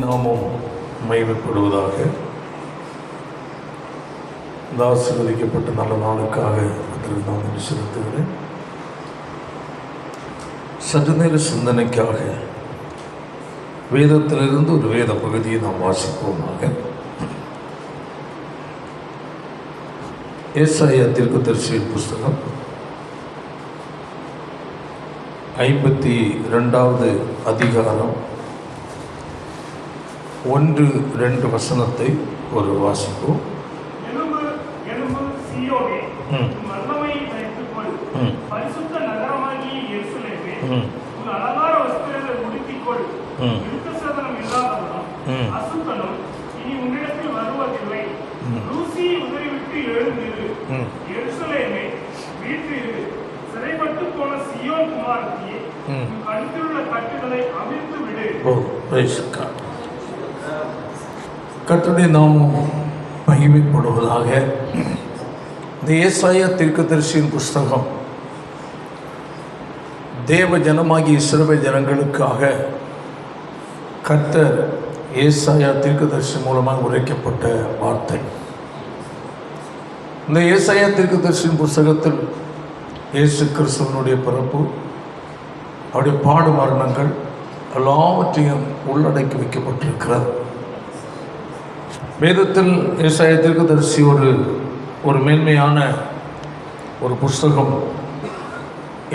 நாமம் மகிமைப்படுவதாக. இந்த ஆசீர்வதிக்கப்பட்ட நல்ல நாளுக்காக அதற்கு நான் செலுத்துகிறேன். சற்று நேர சிந்தனைக்காக வேதத்திலிருந்து ஒரு வேத பகுதியை நாம் வாசிப்போமாக. ஏசாயா தீர்க்கதரிசியின் புஸ்தகம் 52வது அதிகாரம் 1-2 வசனத்தை ஒரு வாசிப்போம். கர்த்தருடைய நாமம் மகிமைப்படுவதாக. இந்த ஏசாயா தீர்க்கதரிசியின் புஸ்தகம் தேவ ஜனமாகிய இஸ்ரவேல் ஜனங்களுக்காக கர்த்தர் ஏசாயா தீர்க்கதரிசி மூலமாக உரைக்கப்பட்ட வார்த்தை. இந்த ஏசாயா தீர்க்கதரிசியின் புஸ்தகத்தில் இயேசு கிறிஸ்துவனுடைய பிறப்பு, அவருடைய பாடு மரணங்கள் எல்லாவற்றையும் உள்ளடக்கி வைக்கப்பட்டிருக்கிறது. வேதத்தில் ஏசாயா தீர்க்கதரிசி ஒரு மேன்மையான ஒரு புஸ்தகம்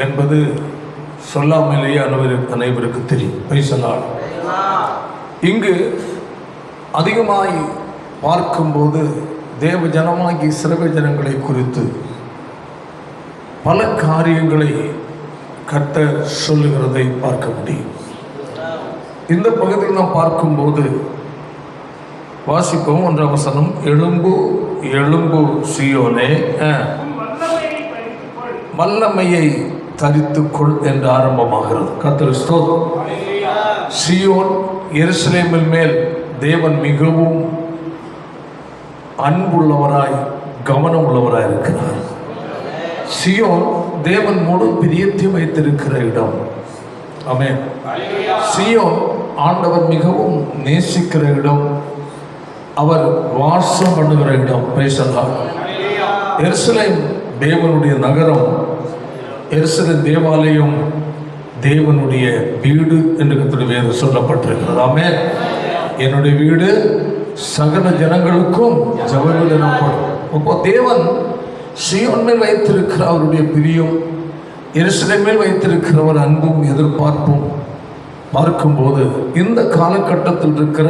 என்பது சொல்லாமலேயே அனைவருக்கு தெரியும். பேசலாம். இங்கு அதிகமாய் பார்க்கும்போது தேவ ஜனமாகி இஸ்ரவேல் ஜனங்களை குறித்து பல காரியங்களை கர்த்தர் சொல்லுகிறதை பார்க்க முடியும். இந்த பகுதியில் நாம் பார்க்கும்போது வாசிப்போம். 1ஆம் வசனம், எழும்பு எழும்பு சீயோனே, வல்லமையை தரித்துக்கொள் என்று ஆரம்பமாகிறது. கர்த்தர் ஸ்தோத்திரம். சீயோன் எருசலேமின் மேல் தேவன் மிகவும் அன்புள்ளவராய் கவனம் உள்ளவராய் இருக்கிறார். சீயோன் தேவன் முழு பிரியத்தை வைத்திருக்கிற இடம். ஆமென். சீயோன் ஆண்டவர் மிகவும் நேசிக்கிற இடம், அவர் வாசம் பண்ணுகிற இடம். பேசலாம். எருசலேம் தேவனுடைய நகரம், எருசலேம் தேவாலயம் தேவனுடைய வீடு என்று கர்த்தருடைய வேதம் சொல்லப்பட்டிருக்கிறது. ஆமென். என்னுடைய வீடு சகல ஜனங்களுக்கும் ஜெபவீடு எனப்படும். அப்போ தேவன் சீயோன் மேல் வைத்திருக்கிற அவருடைய பிரியம், எருசலேம் மேல் வைத்திருக்கிற ஒரு அன்பும் எதிர்பார்ப்பும் பார்க்கும்போது இந்த காலகட்டத்தில் இருக்கிற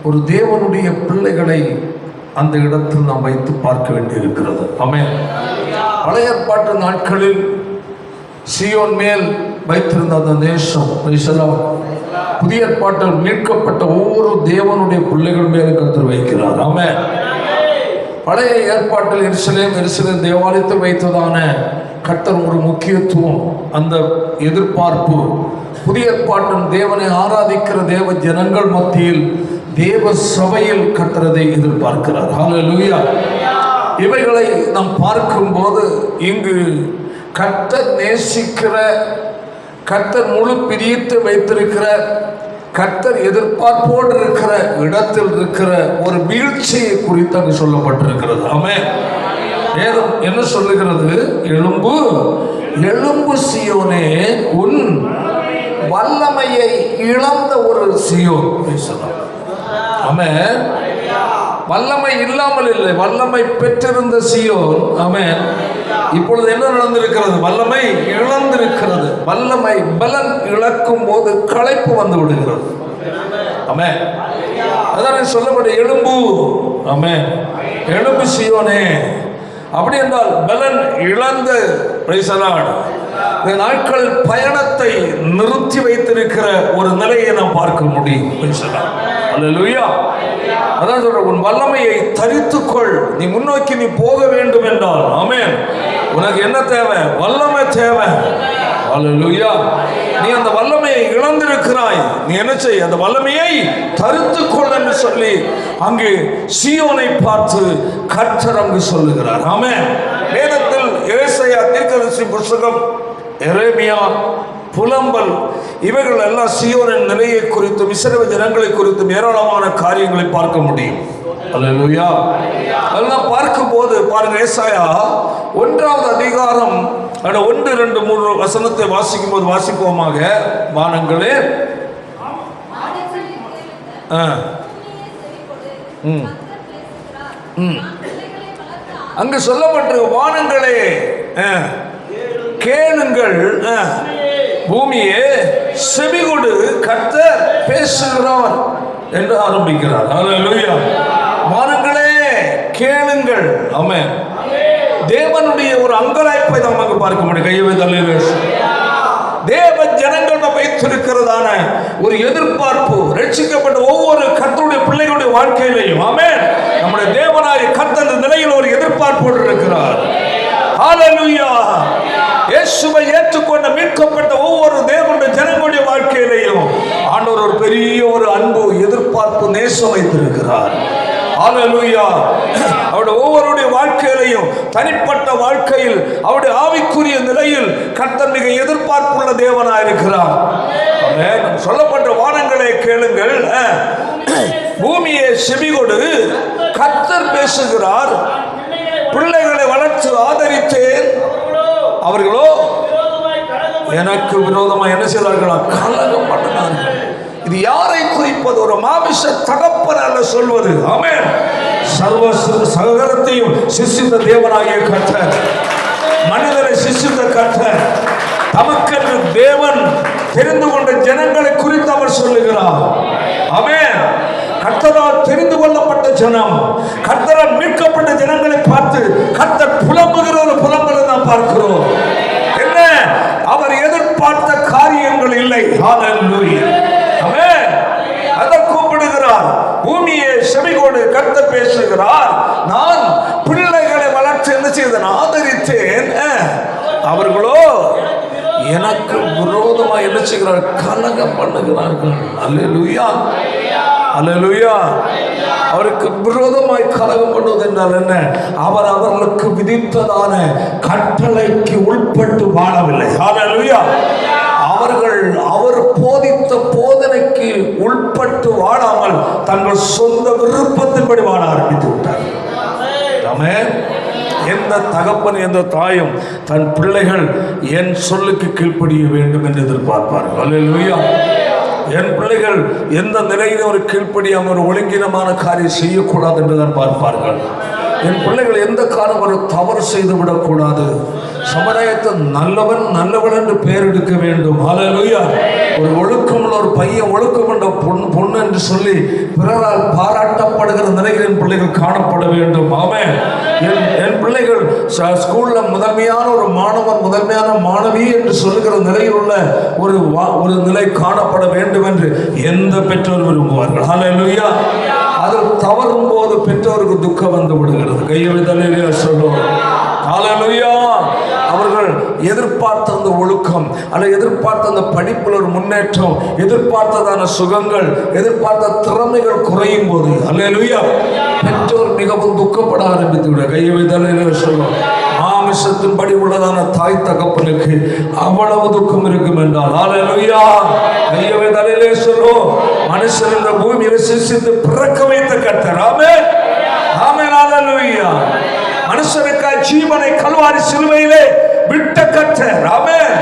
ஒரு தேவனுடைய பிள்ளைகளை அந்த இடத்தில் நாம் வைத்து பார்க்க வேண்டியிருக்கிறது. ஆமென். பழைய ஏற்பாட்டு நாட்களில் சீயோன் மேல் வைத்திருந்த அந்த நேசம், புதிய ஏற்பாட்டில் மீட்கப்பட்ட ஒவ்வொரு தேவனுடைய பிள்ளைகள் மேலும் கர்த்தர் வைக்கிறார். ஆமென். பழைய ஏற்பாட்டில் எருசலேம் தேவாலயத்தை வைத்ததான கர்த்தர் ஒரு முக்கியத்துவம், அந்த எதிர்பார்ப்பு. புதிய ஏற்பாட்டில் தேவனை ஆராதிக்கிற தேவ ஜனங்கள் மத்தியில் தேவ சபையில் கர்த்தரை எதிர்பார்க்கிறார். ஹல்லேலூயா. இவைகளை நாம் பார்க்கும்போது இங்கு கர்த்தர் நேசிக்கிற, கர்த்தர் முழு பிரியத்தை வைத்திருக்கிற, கர்த்தர் எதிர்பார்ப்போடு இருக்கிற இடத்தில் இருக்கிற ஒரு வீழ்ச்சியை குறித்து அங்கு சொல்லப்பட்டிருக்கிறது. ஆமென். வேதம் என்ன சொல்லுகிறது? எழும்பு எழும்பு சீயோனே, உன் வல்லமையை இழந்த ஒரு சீயோன். பேசலாம். ஆமென். வல்லமை இல்லாமல் இல்லை, வல்லமை பெற்றிருந்த சீயோன். ஆமென். இப்பொழுது என்ன நடந்திருக்கிறது? வல்லமை இழந்திருக்கிறது. வல்லமை பலன் இழக்கும் போது களைப்பு வந்து விடுகிறது. ஆமென். அதான் சொல்லப்பட்ட எழும்பு. ஆமென். எழும்பு சீயோனே. அப்படி என்றால் பலன் இழந்த இந்த நாட்கள் பயணத்தை நிறுத்தி வைத்திருக்கிற ஒரு நிலையை நாம் பார்க்க முடியும். அல்லேலூயா. அதான் சொல்ற, உன் வல்லமையை தரித்துக்கொள். நீ முன்னோக்கி நீ போக வேண்டும் என்றால், ஆமென், உனக்கு என்ன தேவை? வல்லமை தேவை. அல்லேலூயா. நீ அந்த வல்லமையை இழந்திருக்கிறாய். நீ என்ன செய்? அந்த வல்லமையை தரித்துக்கொள் என்று சொல்லி அங்கு சீயோனை பார்த்து கர்த்தர் அங்கு சொல்லுகிறார். ஆமென். வேதத்தில் ஏசாயா தீர்க்கதரிசி புத்தகம், எரேமியா புலம்பல், இவைகள் எல்லாம் சீயோனின் நிலையை குறித்தும் இஸ்ரவேல் ஜனங்களை குறித்தும் ஏராளமான காரியங்களை பார்க்க முடியும். அல்லேலூயா. அதெல்லாம் பார்க்கும்போது பாருங்க, ஏசாயா 1வது அதிகாரம் 1, 2, 3 வசனத்தை வாசிக்கும் போது வாசிப்போமாக. வானங்களே அங்கு சொல்லப்பட்டிருக்க, வானங்களே கேளுங்கள், பூமியே செவிகொடு, கர்த்தர் பேசுகிறார் என்று ஆரம்பிக்கிறார். அல்லேலூயா. வானங்களே கேளுங்கள். ஆமென். தேவனுடைய ஒரு அங்கலாய்ப்பை நமக்கு பார்க்க முடியும். கையை தள்ளுங்க. தேவ ஜனங்கள் வைத்திருக்கிறதான ஒரு எதிர்பார்ப்பு ரட்சிக்கப்பட்ட ஒவ்வொரு கர்த்தருடைய பிள்ளைகளுடைய வாழ்க்கையிலையும், ஆமென், நம்முடைய தேவனாகிய கர்த்தர் இந்த நிலையில் ஒரு எதிர்பார்ப்போடு இருக்கிறார். ஹல்லேலூயா. இயேசுவை ஏற்றுக்கொண்ட மீட்கப்பட்ட ஒவ்வொரு தேவனுடைய ஜனங்களுடைய வாழ்க்கையிலையும் ஆண்டவர் ஒரு பெரிய ஒரு அன்பு, எதிர்பார்ப்பு, நேசம் வைத்திருக்கிறார். ஹல்லேலூயா. அவருடைய ஒவ்வொருடைய வாழ்க்கையிலையும் தனிப்பட்ட வாழ்க்கையில் அவருடைய ஆவிக்குரிய நிலையில் கர்த்தர் மிக எதிர்பார்ப்புள்ள தேவனாயிருக்கிறார். சொல்லப்பட்ட வானங்களே கேளுங்கள், பூமியை செவிகொடு, கர்த்தர் பேசுகிறார், பிள்ளைகளை வளர்த்து ஆதரித்தேன், அவர்களோ எனக்கு விரோதமாக என்ன செய்தார்களா? கலகம் பண்ணினார்கள். இது யாரை குறிப்பது? ஒரு மாமிச தகப்பன் அல்ல சொல்வது. ஆமென். சர்வ சகலத்தையும் சிருஷ்டித்த தேவனாகிய கர்த்தர், மனிதனை சிருஷ்டித்த கர்த்தர், தமக்கென்று தேவன் தெரிந்து கொண்ட ஜனங்களை குறித்து அவர் சொல்லுகிறார். ஆமென். கர்த்தரால் தெரிந்து கொள்ளப்பட்ட ஜனம், கர்த்தரால் மீட்கப்பட்ட ஜனங்களை பார்த்து கர்த்தர் புலம்புகிற ஒரு புலம்பலை நாம் பார்க்கிறோம். என்ன? அவர் எதிர்பார்த்த காரியங்கள் இல்லை. ஹல்லேலூயா. ஆமென். அதை கூப்பிடுகிறார், பூமியை செவிகொடு, கர்த்தர் பேசுகிறார், நான் பிள்ளைகளை வளர்த்து என்ன செய்தேன்? ஆதரித்தேன், அவர்களோ எனக்கு விரோதமாக என்ன செய்கிறார்? கலகம் பண்ணுகிறார்கள். அல்லேலூயா. அல்லேலூயா. அவருக்கு விரோதமாய் கலகம் பண்ணுவது என்றால் என்ன? அவர் அவர்களுக்கு விதித்ததான கட்டளைக்கு உட்பட்டு வாழவில்லை. அல்லேலூயா. அவர்கள் அவர் போதித்த போதனைக்கு உட்பட்டு வாழாமல் தங்கள் சொந்த விருப்பத்தின்படி வாழ ஆரம்பித்து விட்டார். ஆமென். எந்த தகப்பன் எந்த தாயும் தன் பிள்ளைகள் என் சொல்லுக்கு கீழ்ப்படிய வேண்டும் என்று எதிர்பார்ப்பார்கள். அல்லேலூயா. என் பிள்ளைகள் எந்த நிலையிலும் ஒரு கீழ்ப்படியாமல் ஒரு ஒழுங்கினமான காரியம் செய்யக்கூடாது என்றுதான் பார்ப்பார்கள். என் பிள்ளைகள் எந்த காலம் ஒரு தவறு செய்து விடக்கூடாது. சமுதாயத்தை நல்லவன் நல்லவன் என்று பெயர் எடுக்க வேண்டும். ஹல்லேலூயா. ஒரு ஒழுக்கமுள்ள ஒரு பையன், ஒழுக்கமுள்ள பொண்ணு என்று சொல்லி பிறரால் பாராட்டப்படுகிற நிலையில் என் பிள்ளைகள் காணப்பட வேண்டும். ஆமென். என் பிள்ளைகள் ஸ்கூல்ல முதன்மையான ஒரு மாணவன், முதன்மையான மாணவி என்று சொல்லுகிற நிலையில் உள்ள ஒரு நிலை காணப்பட வேண்டும் என்று எந்த பெற்றோர் விரும்புவார்கள்? ஹல்லேலூயா. அதில் தவறும் போது பெற்றோருக்கு துக்கம் வந்து விடுகிறது. கையெழுத்தலையிலே சொல்லுவோம். ஹல்லேலூயா. அவர்கள் எதிர்பார்த்த அந்த ஒழுக்கம் அல்ல, எதிர்பார்த்த அந்த படிப்பில் ஒரு முன்னேற்றம், எதிர்பார்த்ததான சுகங்கள், எதிர்பார்த்த திறமைகள் குறையும் போது அல்லேலூயா பெற்றோர் மிகவும் துக்கப்பட ஆரம்பித்து விட. கையெழுத்தலையிலே சொல்லுவோம். மாமிசத்தின்படி உள்ளதான தாய் தகப்பனுக்கு அவ்வளவு துக்கம் இருக்கும் என்றால் அல்லேலூயா. கையெழுத்தலையிலே சொல்லுவோம். மனுஷன் இந்த பூமியை சிருஷ்டித்து பிறக்க வைத்த கர்த்தர். ஆமென். ஆமென். அல்லேலூயா. மனுஷனுக்காய் ஜீவனை கல்வாரி சிலுவையிலே விட்ட கர்த்தர். ஆமென்.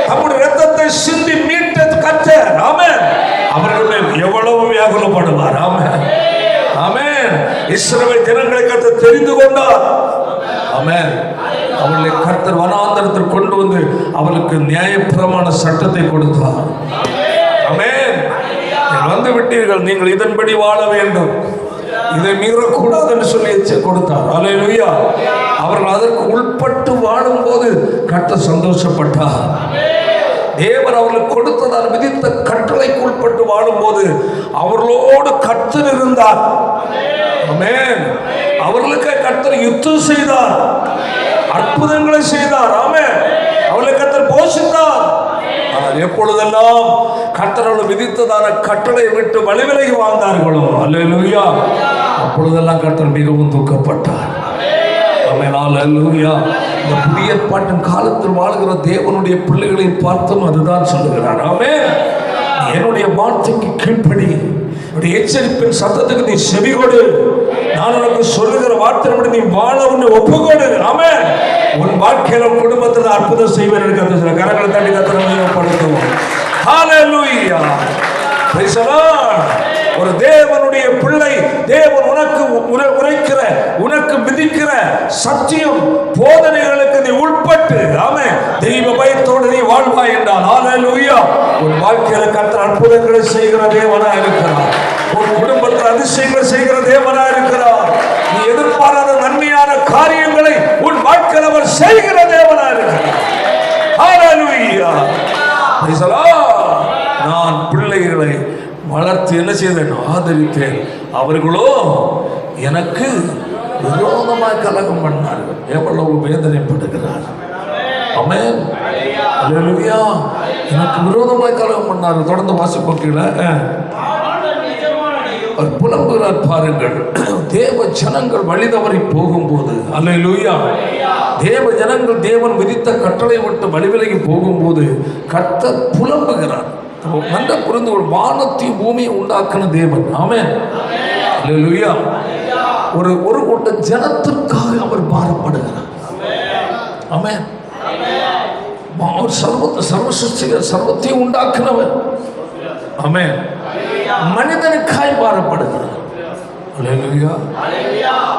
தம்முடைய இரத்தத்தை சிந்தி மீட்ட கர்த்தர். ஆமென். அவர்கள் மேல் எவ்வளவு வியாகுலப்படுவார். ஆமென். ஆமென். இஸ்ரவேல் ஜனங்களை கர்த்தர் தெரிந்து கொண்டார். ஆமென். அவர்களை கர்த்தர் வனாந்தரத்தில் கொண்டு வந்து அவர்களுக்கு நியாயப்பிரமாண சட்டத்தை கொடுத்தார். ஆமென். வந்து விட்டீர்கள், நீங்கள் இதன்படி வாழ வேண்டும், இதை மீறக்கூடாது என்று சொல்லி கொடுத்தார். அல்லேலூயா. அவர்கள் அதற்கு உட்பட்டு வாழும் போது கர்த்தர் சந்தோஷப்பட்டார். தேவன் அவர்களுக்கு கொடுத்ததால் விதித்த கட்டளைக்கு உட்பட்டு வாழும் போது அவர்களோடு கர்த்தர் இருந்தார். ஆமென். அவர்களுக்கு கர்த்தர் யுத்தம் செய்தார், அற்புதங்களை செய்தார். ஆமென். அவர்களை கர்த்தர் போஷித்தார். ஆனால் எப்பொழுதெல்லாம் கர்த்தர் விதித்ததான கட்டளை விட்டு வழிவிலகி வாழ்ந்தார்களோ அல்லேலூயா, அப்பொழுதெல்லாம் கர்த்தர் மிகவும் துக்கப்பட்டார். ஆமென். அல்லேலூயா. இந்த புதிய ஏற்பாட்டின் காலத்தில் வாழ்கிற தேவனுடைய பிள்ளைகளை பார்த்தும் அதுதான் சொல்லுகிறார். ஆமென். என்னுடைய வார்த்தைக்கு கீழ்ப்படி, என்னுடைய எச்சரிப்பின் சத்தத்துக்கு நீ செவி கொடு, நான் உனக்கு சொல்லுகிற வார்த்தை நீ வாழ உன்னை ஒப்புக்கொடு. ஆமென். உன் வாழ்க்கையில குடும்பத்தில் அற்புதம் செய்வேன் என்று கர்த்தர் கரங்களை தட்டி கர்த்தரை ஹல்லேலூயா. Praise the Lord. ஒரு தேவனுடைய பிள்ளை, தேவன் உனக்கு உரைக்கிற, உனக்கு விதிக்கிற சத்தியம் போதனைகளுக்கு நீ உட்பட்டு ஆமென் தெய்வ பயத்தோடு நீ வாழ்வாய் என்றால் ஹல்லேலூயா, உன் வாழ்க்கையில கர்த்தர் அற்புதங்களை செய்கிற தேவனா இருக்கிறார். உன் குடும்பத்தில் அதிசயங்களை செய்கிற தேவனா இருக்கிறார். நீ எதிர்பாராத நன்மையான காரியங்களை உன் வாழ்க்கையில் அவர் செய்கிற தேவனா இருக்கிறார். ஹல்லேலூயா. Praise the lord. நான் பிள்ளைகளை வளர்த்து என்ன செய்தேன்? ஆதரித்தேன். அவர்களோ எனக்கு விரோதமாக கலகம் பண்ணார்கள். எவ்வளவு வேதனைப்படுகிறார். ஆமென். ஹல்லேலூயா. எனக்கு விரோதமாக கலகம் பண்ணார்கள். தொடர்ந்து வாசிப்போம். கீழே அவர் புலம்புகிறார் பாருங்கள். தேவ ஜனங்கள் வழி தவறி போகும்போது, ஹல்லேலூயா, தேவ ஜனங்கள் தேவன் விதித்த கட்டளை விட்டு வழிவிலகி போகும்போது கர்த்தர் புலம்புகிறார். நல்ல புரிந்து ஒரு வானத்தையும் பூமியை உண்டாக்கின தேவன். ஆமென். ஹல்லேலூயா. ஒரு கூட்ட ஜனத்திற்காக அவர் பாரப்படுகிறார். ஆமென். அவர் சர்வ சிருஷ்டிகர், சர்வத்தையும் உண்டாக்கினவர். ஆமென். மனிதனுக்காய் பாரப்படுகிறார். ஹல்லேலூயா.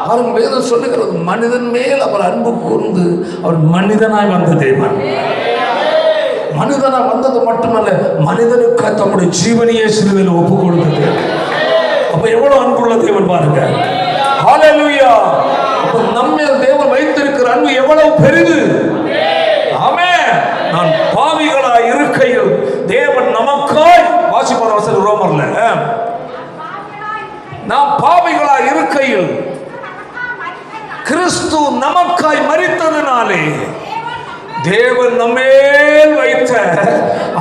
பாருங்க, வேதம் சொல்லுகிறது மனிதன் மேல் அவர் அன்பு கூர்ந்து அவர் மனிதனாய் வந்த தேவன். மனிதனா வந்தது மட்டுமல்ல, மனிதனுக்கு தம்முடைய ஜீவனையே சிலுவையில் ஒப்பு கொடுத்தது. அப்ப எவ்வளவு அன்புள்ள தேவன் பாருங்க. ஹல்லேலூயா. அப்ப நம்ம தேவன் வைத்திருக்கிற அன்பு எவ்வளவு பெரிது. ஆமென். நான் பாவிகளாய் இருக்கையில் தேவன் நமக்காய், வாசிப்பார் வசனம் ரோமர்ல, நாம் பாவிகளாய் இருக்கையில் கிறிஸ்து நமக்காய் மரித்ததினாலே தேவன் நம்மேல் வைத்த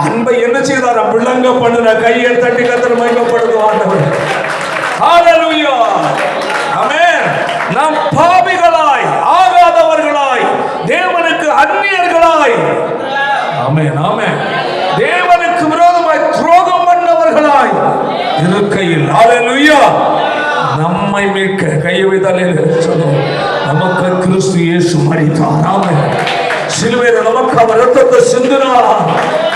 அன்பை என்ன செய்தார்? விளங்க பண்ணுற கையை தட்டி கர்த்தர் மகிமைப்படுத்துவார். ஹல்லேலூயா. ஆமென். நாம் பாவிகளாய், ஆகாதவர்களாய், தேவனுக்கு அந்நியர்களாய், ஆமென் ஆமென், தேவனுக்கு விரோதமாய் துரோகம் பண்ணவர்களாய் இருக்கையில் ஹல்லேலூயா நம்மை மீட்க கையை வைத்தாலே சொல்லும் நமக்கு கிறிஸ்து இயேசு மரித்தார். ஆமென். சிலுவையில் நமக்கு அவர் இரத்தத்தை சிந்தினார்.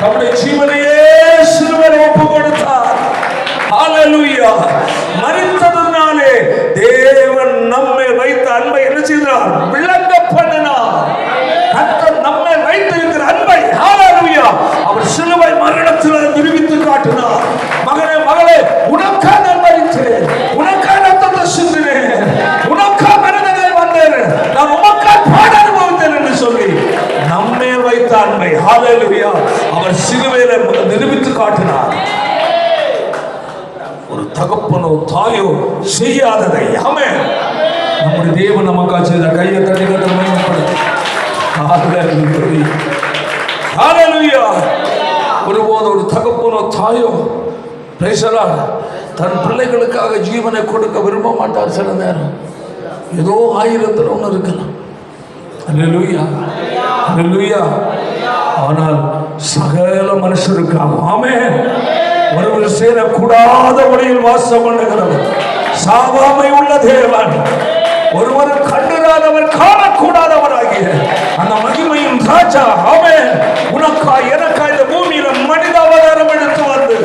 அவருடைய ஜீவனையே சிலுவையில் ஒப்பு கொடுத்தார். ஹல்லேலூயா. மரித்ததினாலே தேவன் நம்மை வைத்த அன்பை என்ன செய்தார்? விளங்க பண்ணினார். கர்த்தர் நம்மை வைத்திருக்கிற அன்பை ஹல்லேலூயா அவர் சிலுவை மரணத்தில் நிரூபித்து காட்டினார். மகனே மகளே, உனக்காக நான் மரித்தேன், உனக்காக இரத்தத்தை சிந்தினேன், உனக்காக மனிதனை வந்தேன், நான் உமக்காக பாட அனுபவித்தேன் என்று சொல்லி நம்மை வைத்த அன்பை ஹல்லேலூயா அவர் சிலுவையில் நிரூபித்து காட்டினார். ஒரு தகப்பனோ தாயோ செய்யாததை ஆமென் நம்முடைய தேவன் நமக்காக செய்த கையை தட்டி கர்த்தர் மகிமைப்படுத்து. ஹல்லேலூயா. ஒருபோது ஒரு தகப்பனோ தாயோ பிரைஸ் தி லார்ட் தன் பிள்ளைகளுக்காக ஜீவனை கொடுக்க விரும்ப மாட்டார். சில நேரம் ஏதோ 1000 ஒன்று இருக்கலாம். ஹல்லேலூயா ஹல்லேலூயா. ஆனால் சகல மனுஷருக்காக ஆமென் ஒருவர் சேரக்கூடாத வழியில் வாசம் பண்ணுகிறவர், சாவாமை உள்ள தேவன், ஒருவர் கண்டிராதவர் காணக்கூடாதவராகிய அந்த மகிமையும் ராஜா ஆமென் உனக்காய் எனக்காய் இந்த பூமியில மனித அவதாரம் எடுத்து வந்து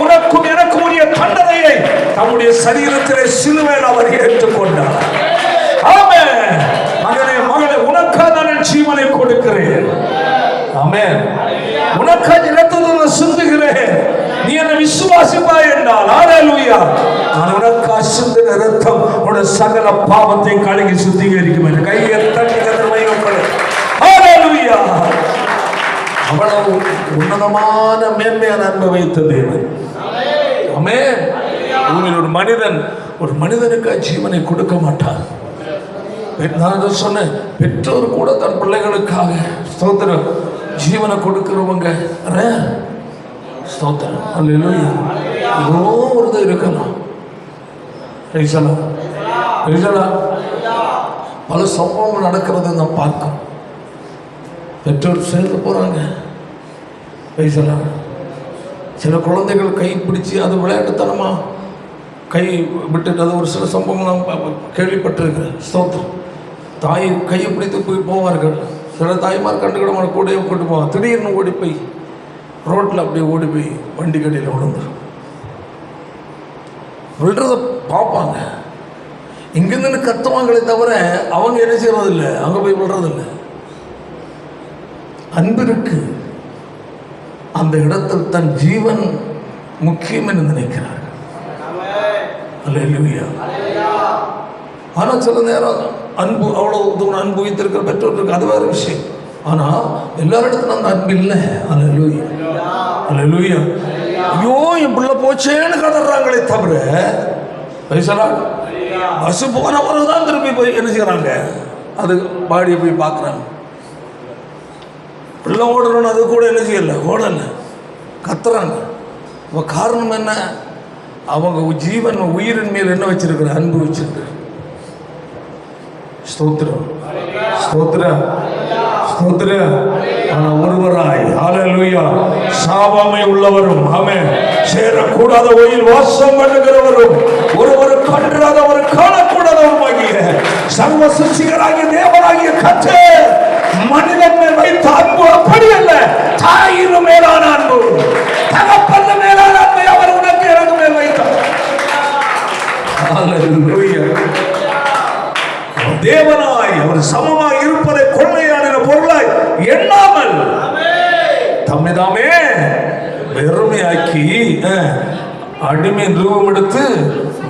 உனக்கும் எனக்கும் உரிய தண்டனையை தம்முடைய சரீரத்திலே சிலுவையில் அவர் ஏற்றுக்கொண்டார். ஆமென். மகனே மகளே, உனக்காக நான் ஜீவனை கொடுக்கிறேன். ஆமென். உனக்காக இரத்தத்தை சிந்துகிறேன். நீ என்னை விசுவாசிப்பாய் என்றால் ஹல்லேலூயா நான் உனக்காக சிந்தின இரத்தம் உன்னுடைய சகல பாவத்தை கழுகி சுத்திகரிக்கும் என்று கையை தட்டி கர்த்தர் மகிமைப்படுத்து. ஹல்லேலூயா. அவ்வளவு உன்னதமான மேன்மையான அன்பை வைத்த தேவன். ஆமென். பூமியில் ஒரு மனிதனுக்கு ஜீவனை கொடுக்க மாட்டார். நான் சொன்னேன், பெற்றோர் கூட தன் பிள்ளைகளுக்காக ஸ்தோத்திரம் ஜீவனை கொடுக்கிறவங்க ஸ்தோத்திரம். ஹல்லேலூயா. ஏதோ ஒரு இருக்கலாம். பல சம்பவங்கள் நடக்கிறத நாம் பார்க்கிறோம். பெற்றோர் சேர்ந்து போகிறாங்க, பேசலாம். சில குழந்தைகள் கை பிடிச்சி அது விளையாட்டுத்தனமாக கை விட்டுட்டு அது ஒரு சில சம்பவங்கள் நாம் கேள்விப்பட்டிருக்கிறேன். ஸ்தோத்திரம். தாய் கையை பிடித்து போவார்கள். சில தாய்மார் கண்டுக்கிட கூடவே கூட்டு போவாங்க. திடீர்னு ஓடி போய் ரோட்டில் அப்படியே ஓடி போய் வண்டி கடையில் விழுந்துடும். விழுறத பார்ப்பாங்க, இங்கிருந்து கத்துவாங்களே தவிர அவங்க என்ன செய்யறதில்லை, அங்கே போய் விழுறதில்லை. அன்பிற்கு அந்த இடத்தில் தன் ஜீவன் முக்கியம் என்று நினைக்கிறார்கள். அல்லேலூயா. ஆனால் சில நேரம் அன்பு அவ்வளோ தூரம் அன்பு வைத்திருக்கிற பெற்றோருக்கு அது வேறு விஷயம். ஆனால் எல்லாரிடத்துல அந்த அன்பு இல்லை. அல்லேலூயா, அல்லேலூயா. ஐயோ என் பிள்ளை போச்சேன்னு கதறாங்களே தவிர பஸ் போன பிறகு தான் திருப்பி போய் என்ன செய்யறாங்க, அது பாடியை போய் பார்க்குறாங்க. பிள்ளை ஓடணும்னு அது கூட என்ன செய்யலை, ஓடலை, கத்துறாங்க. இப்போ காரணம் என்ன? அவங்க ஜீவன் உயிரின் மேல் என்ன வச்சிருக்கிற, அன்பு வச்சிருக்கிற. ஸ்தோத்திரம், ஸ்தோத்திரம், ஸ்தோத்திரம். ஆனால் ஒருவராய் ஹல்லேலூயா சாவாமை உள்ளவரும் ஆமென் சேரக்கூடாத ஒயில் வாசம் பண்ணுகிறவரும் ஒருவர் கண்டாதவர் காணக்கூடாதவருமாகிய சர்வ சிருஷ்டிகராகிய தேவனாகிய கர்த்தர் மனிதன் மேல் வைத்த அன்பு அப்படி அல்ல. தாயின் மேலான அன்பு, தகப்பன் மேலான அன்பை அவர் உனக்கு எனக்கு மேல் வைத்தார். ஹல்லேலூயா. தேவனாய் அவர் சமமாய் இருப்பதை கொள்ளையான பொருளாய் எண்ணாமல் தம்மைதாமே வெறுமையாக்கி அடிமை ரூபம் எடுத்து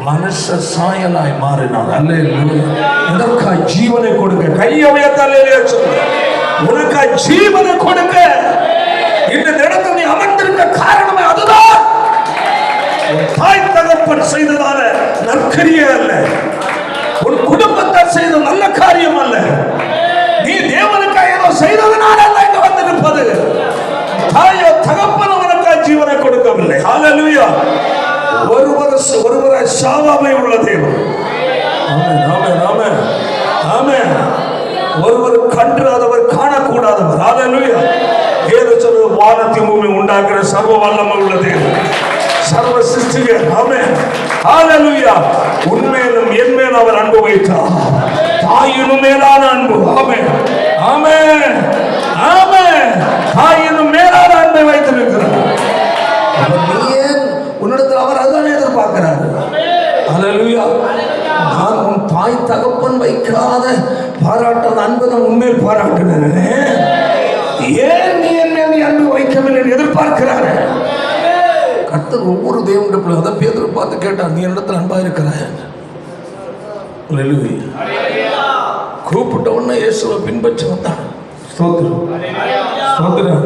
மனுஷ சாயலாய் மாறினார். அல்லேலூயா. இதற்காய் ஜீவனை கொடுக்க கையவையத்தால் உனக்காய் ஜீவனை கொடுக்க இந்த இடத்தில் நீ அமர்ந்திருக்க காரணமே அதுதான். தாய் தகப்பன் செய்ததான நற்கரியே அல்ல, உன் குடும்பத்தார் செய்த நல்ல காரியம் அல்ல, நீ தேவனுக்காக ஏதோ செய்ததனால அல்ல இங்க வந்து நிற்பது. தாயோ தகப்பன் அவனுக்காக ஜீவனை கொடுக்கவில்லை. ஹல்லேலூயா. ஒருவரை சாவாமை உள்ள தேவன். ஆமென், ஆமென், ஆமென், ஆமென். ஒருவர் கண்டாதவர் காணக்கூடாதவர். ஹல்லேலூயா. ஏதோ சொல்ல வானத்தையும் பூமி உண்டாக்குற சர்வ வல்லமை உள்ள தேவன், சர்வ சிருஷ்டிகர். ஆமென், ஹல்லேலூயா. உண்மையிலும் என் மேல் அவர் அன்பு வைத்தார். தாயினும் மேலான அன்பு. ஆமென், ஆமென், ஆமென். தாயினும் மேலான அன்பை வைத்திருக்கிறார். உன்னிடத்தில் அவர் அதுதான் எதிர்பார்க்கிறார். ஹல்லேலூயா. நான் உன் தாய் தகப்பன் வைக்காத பாராட்டாத அன்பை நான் உண்மையில் பாராட்டினேன். ஏன் நீ என் மேல் அன்பு வைக்கவில்லை எதிர்பார்க்கிறார் கர்த்தர். ஒவ்வொரு தேவனுடைய பிள்ளை அதை பேதுரு பார்த்து கேட்டார், நீ என்னிடத்தில் அன்பா இருக்கிறாய்? அல்லேலூயா. கூப்பிட்ட உடனே இயேசுவை பின்பற்றி வந்தான். ஸ்தோத்திரம், ஸ்தோத்திரம்.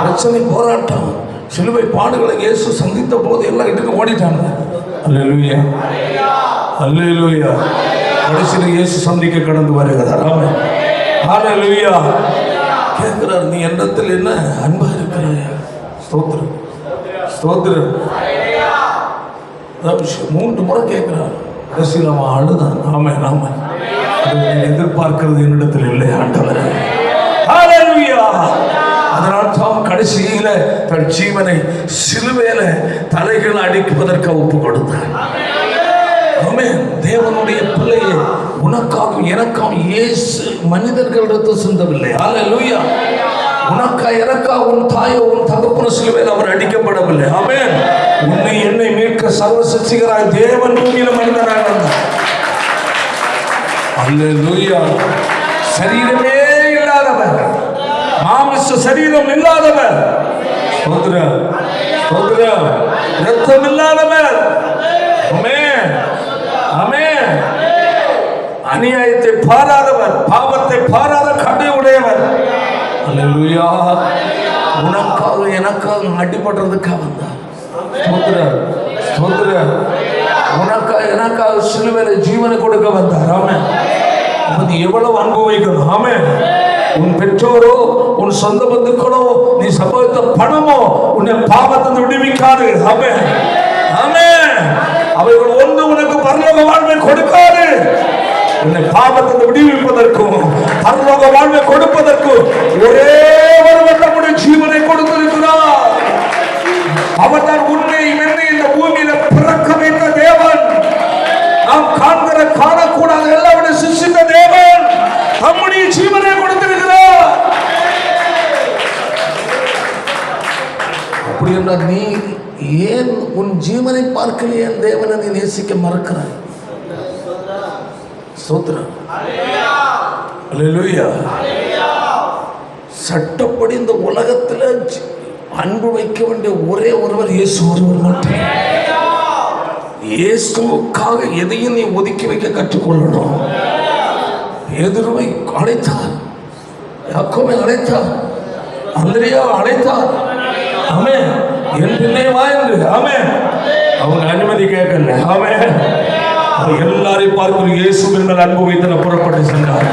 பிரச்சனை, போராட்டம், சிலுவை பாடுகளை இயேசு சந்தித்த போது எல்லாம் இடத்துக்கு ஓடிட்டாங்க. அல்லேலூயா, அல்லேலூயா. கடைசியில் இயேசு சந்திக்க கடந்து வருகிறார். ஆமென், ஹல்லேலூயா. கேட்கிறார், நீ என்னிடத்தில் என்ன அன்பா இருக்கிறாய்? ஸ்தோத்திரம், ஸ்தோத்திரம். 3 முறை கேட்கிறார். கடைசியில் அவன் அழுதான். ஆமென், ஆமென். எதிர்பார்க்கிறது என்னிடத்தில் இல்லை ஆண்டவரே. ஹல்லேலூயா. அதனால் தான் கடைசியில தன் ஜீவனை சிலுவையில தலைகள் அடிப்பதற்கு ஒப்பு கொடுத்தார். ஆமென். தேவனுடைய பிள்ளையே, உனக்காகவும் எனக்காகவும் இயேசு மனிதர்களிடத்தில் சிந்தவில்லை. ஹல்லேலூயா. உனக்கா எனக்கா உன் தாயோ உன் தகப்பன சிலுவையில் அவர் அடிக்கப்படவில்லை. ஆமென். உன்னை என்னை மீட்க சர்வ சிருஷ்டிகராய் தேவன் பூமியில மனிதனாக வந்தார். அல்லேலூயா. சரீரமே இல்லாதவர், மாமிச சரீரம் இல்லாதவர், ஸ்தோத்திரம், ஸ்தோத்திரம். இரத்தம் இல்லாதவர். ஆமென், ஆமென். அநியாயத்தை பாராதவர், பாவத்தை பாராத கடை உடையவர். அல்லேலூயா. உனக்காக எனக்காக அடிபடுறதுக்காக வந்தார். ஸ்தோத்திரம், ஸ்தோத்திரம். உனக்காக எனக்காக சிலுவையில ஜீவனை கொடுக்க வந்தார். ஆமென். அது எவ்வளவு அன்பு வைக்கணும். ஆமென். உன் பெற்றோரோ உன் சொந்த பந்துக்களோ நீ சம்பாதித்த பணமோ உன்னை பாவத்தை விடுவிக்காது. ஆமென், ஆமென். அவைகள் ஒன்று உனக்கு பரலோக வாழ்வை கொடுக்காது. உன்னை பாவத்தை விடுவிப்பதற்கும் பரலோக வாழ்வை கொடுப்பதற்கும் ஒரே ஒருவர் நம்முடைய ஜீவனை கொடுத்திருக்கிறார். அவர்தான் உன்னை என்னை இந்த பூமியில பிறக்க வைத்த தேவன். நாம் காண்கிற காணக்கூடாத எல்லாருடைய சிருஷ்டித்த தேவன் நம்முடைய ஜீவனை கொடுத்திருக்கிறார். அப்படி என்றால் நீ ஏன் உன் ஜீவனை பார்க்கலையே தேவனை நீ நேசிக்க மறக்கிறாய்? ஸ்தோத்திரம். அல்லேலூயா. சட்டப்படி இந்த உலகத்தில் அன்பு வைக்க வேண்டிய ஒரே ஒருவர் இயேசு ஒருவர் மட்டும். இயேசுக்காக எதையும் நீ ஒதுக்கி வைக்க கற்றுக்கொள்ளணும். பேதுருவை அழைத்தார், யாக்கோபை அழைத்தார், அந்திரேயா அழைத்தார். ஆமென். என் பின்னே வா என்று. ஆமென். அவங்க அனுமதி கேட்கல. ஆமென். எல்லாரையும் பார்த்து இயேசுவின் மேல் அன்பு வைத்து புறப்பட்டு சென்றார்.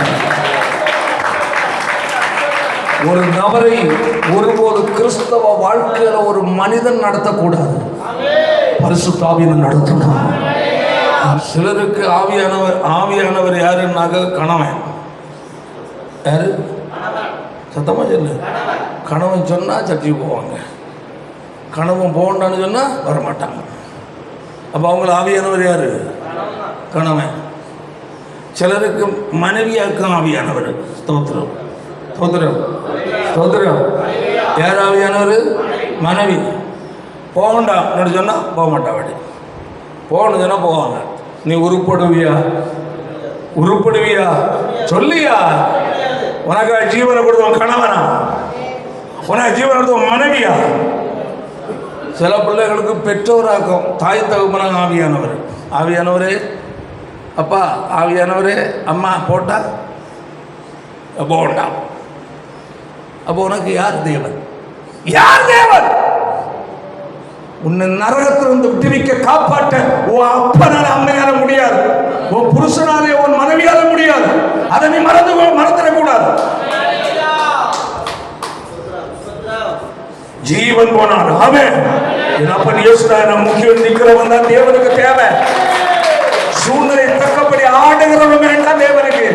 ஒரு நபரை ஒருபோது கிறிஸ்தவ வாழ்க்கையில ஒரு மனிதன் நடத்தக்கூடாது, பரிசுத்த ஆவியானவர் நடத்தணும். சிலருக்கு ஆவியானவர் யாருன்னாக்க கணவன். யாரு? சத்தமா சொல்லு. கணவன் சொன்னா சர்ச்சைக்கு போவாங்க, கணவன் போகண்டான்னு சொன்னா வரமாட்டாங்க. அப்போ அவங்கள ஆவியானவர் யாரு? கணவன். சிலருக்கு மனைவியாருக்கும் ஆவியானவர். ஸ்தோத்திரம், ஸ்தோத்திரம், ஸ்தோத்திரம். யார் ஆவியானவர்? மனைவி. போகண்டா சொன்னா போக மாட்டா, அப்படி போகணும் சொன்னா போவாங்க. நீ உருப்படுவியா? உருப்படுவியா? சொல்லியா? உனக்கு ஜீவனை கொடுத்தவன் கணவனா? உனக்கு ஜீவனை கொடுத்தவன் மனைவியா? சில பிள்ளைகளுக்கு பெற்றோராக்கும் தாய் தகப்பனாக ஆவியானவர். ஆவியானவரே அப்பா, ஆவியானவரே அம்மா போட்டா போகண்டா. அப்போ உனக்கு யார் தேவன்? யார் தேவன்? உன்னை நரகத்திலிருந்து விடுவிக்க காப்பாற்ற உன் அப்பனால அம்மையால முடியாது, உன் புருஷனாலே உன் மனைவியால முடியாது. அதை நீ மறந்துடக்கூடாது. ஜீவன் போனான். ஆமென். என் அப்பன் இயேசுதான் முக்கியம். நிக்கிறவன் தான் தேவனுக்கு தேவை. சூழ்நிலை தக்கபடி ஆடுகிறவன் வேண்டாம் தேவனுக்கு.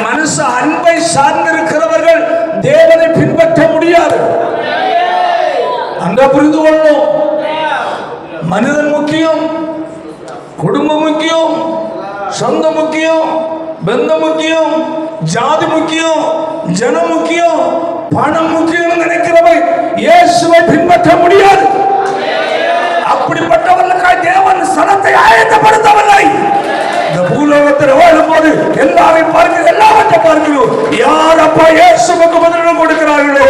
மனுஷ அன்பை சார்ந்திருக்கிறவர்கள் தேவனை பின்பற்ற முடியாது. அங்க புரிந்து கொள்ளணும். மனிதன் முக்கியம், குடும்பம் முக்கியம், சொந்தம் முக்கியம், பந்தம் முக்கியம், ஜாதி முக்கியம், ஜனம் முக்கியம், பணம் முக்கியம் நினைக்கிறவை இயேசுவை பின்பற்ற முடியாது. அப்படிப்பட்டவர்களுக்காக தேவன் சனத்தை ஆயத்தப்படுத்தவில்லை. இந்த பூலோகத்தில் வாழும்போது எல்லாரையும் பார்க்கிறோம், எல்லாவற்றையும் பார்க்கிறோம். யார் அப்பா இயேசுவுக்கு பதிலும் கொடுக்கிறார்களோ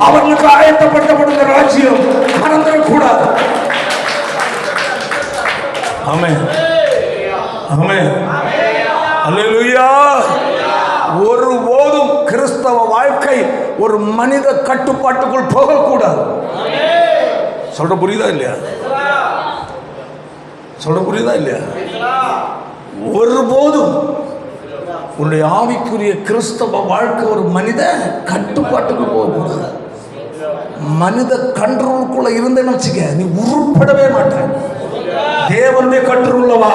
அவர்களுக்கு ஆயத்தப்படுத்தப்படுகிற ராஜ்யம் மறந்துடக்கூடாது. ஆமென், ஆமென், அல்லேலூயா. ஒருபோதும் கிறிஸ்தவ வாழ்க்கை ஒரு மனித கட்டுப்பாட்டுக்குள் போகக்கூடாது. சொல்ற புரியுதா இல்லையா? சொல்ற புரியுதா இல்லையா? ஒருபோதும் உன்னுடைய ஆவிக்குரிய கிறிஸ்தவ வாழ்க்கை ஒரு மனித கட்டுப்பாட்டுக்கு போகக்கூடாது. மனித கண்ட்ரோலுக்குள்ள இருந்தேன்னு வச்சுக்க, நீ உருப்படவே மாட்ட. தேவனுடைய கண்ட்ரோல்லவா?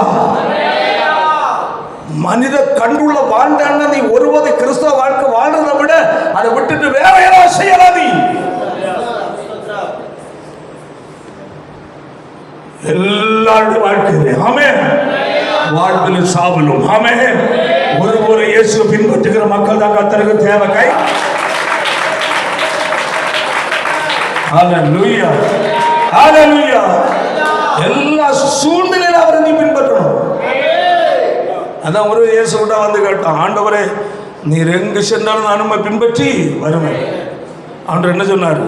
மனித கண்ட்ரோல்ல வாழ்ந்தான்னா நீ ஒருபோது கிறிஸ்தவ வாழ்க்கை வாழ்றதை விட அதை விட்டுட்டு வேற ஏதாவது செய்யலாம். நீ எல்லாருடைய வாழ்க்கையிலே ஆமென், வாழ்விலும் சாவலும் ஆமென். ஒருவரை இயேசு பின்பற்றுகிற மக்கள் தான் கர்த்தருக்கு தேவை. கை ஹல்லேலூயா, ஹல்லேலூயா. எல்லா சூழ்நிலையிலும் அவரை நீ பின்பற்றணும். அதான் ஒரு இயேசு கூட வந்து கேட்டான், ஆண்டவரே நீர் எங்கு சென்றாலும் நானும் பின்பற்றி வருவேன். ஆண்டவர் என்ன சொன்னார்?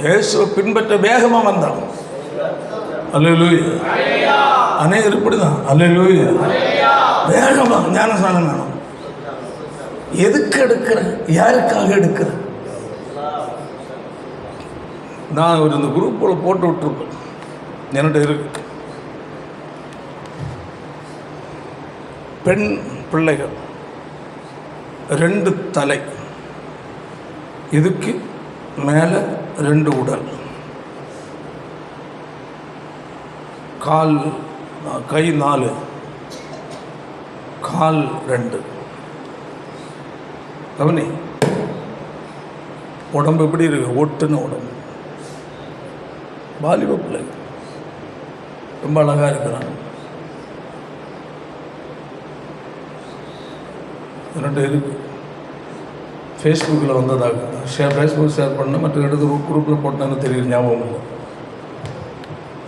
இயேசு பின்பற்ற வேகமா வந்தான். அல்லேலூயா. அநேகர் இப்படிதான். அல்லேலூயா. வேகமா ஞானஸ்நானம் வேணும். எதுக்கு எடுக்கிறேன்? யாருக்காக எடுக்கிறேன்? நான் ஒரு இந்த குரூப்பில் போட்டு விட்டுருப்பேன், என்கிட்ட இருக்கு. பெண் பிள்ளைகள் 2 தலை, இதுக்கு மேலே 2 உடல், கால் கை 4, கால் 2. கவனி, உடம்பு எப்படி இருக்கு? ஒட்டுன உடம்பு. வாலிப பிள்ளை ரொம்ப அழகாக இருக்கிறான். 2 இருக்கு. ஃபேஸ்புக்கில் வந்ததாக ஃபேஸ்புக் ஷேர் பண்ண, மற்ற இடத்து குரூப்பில் போட்டான்னு தெரியும், ஞாபகம் இல்லை.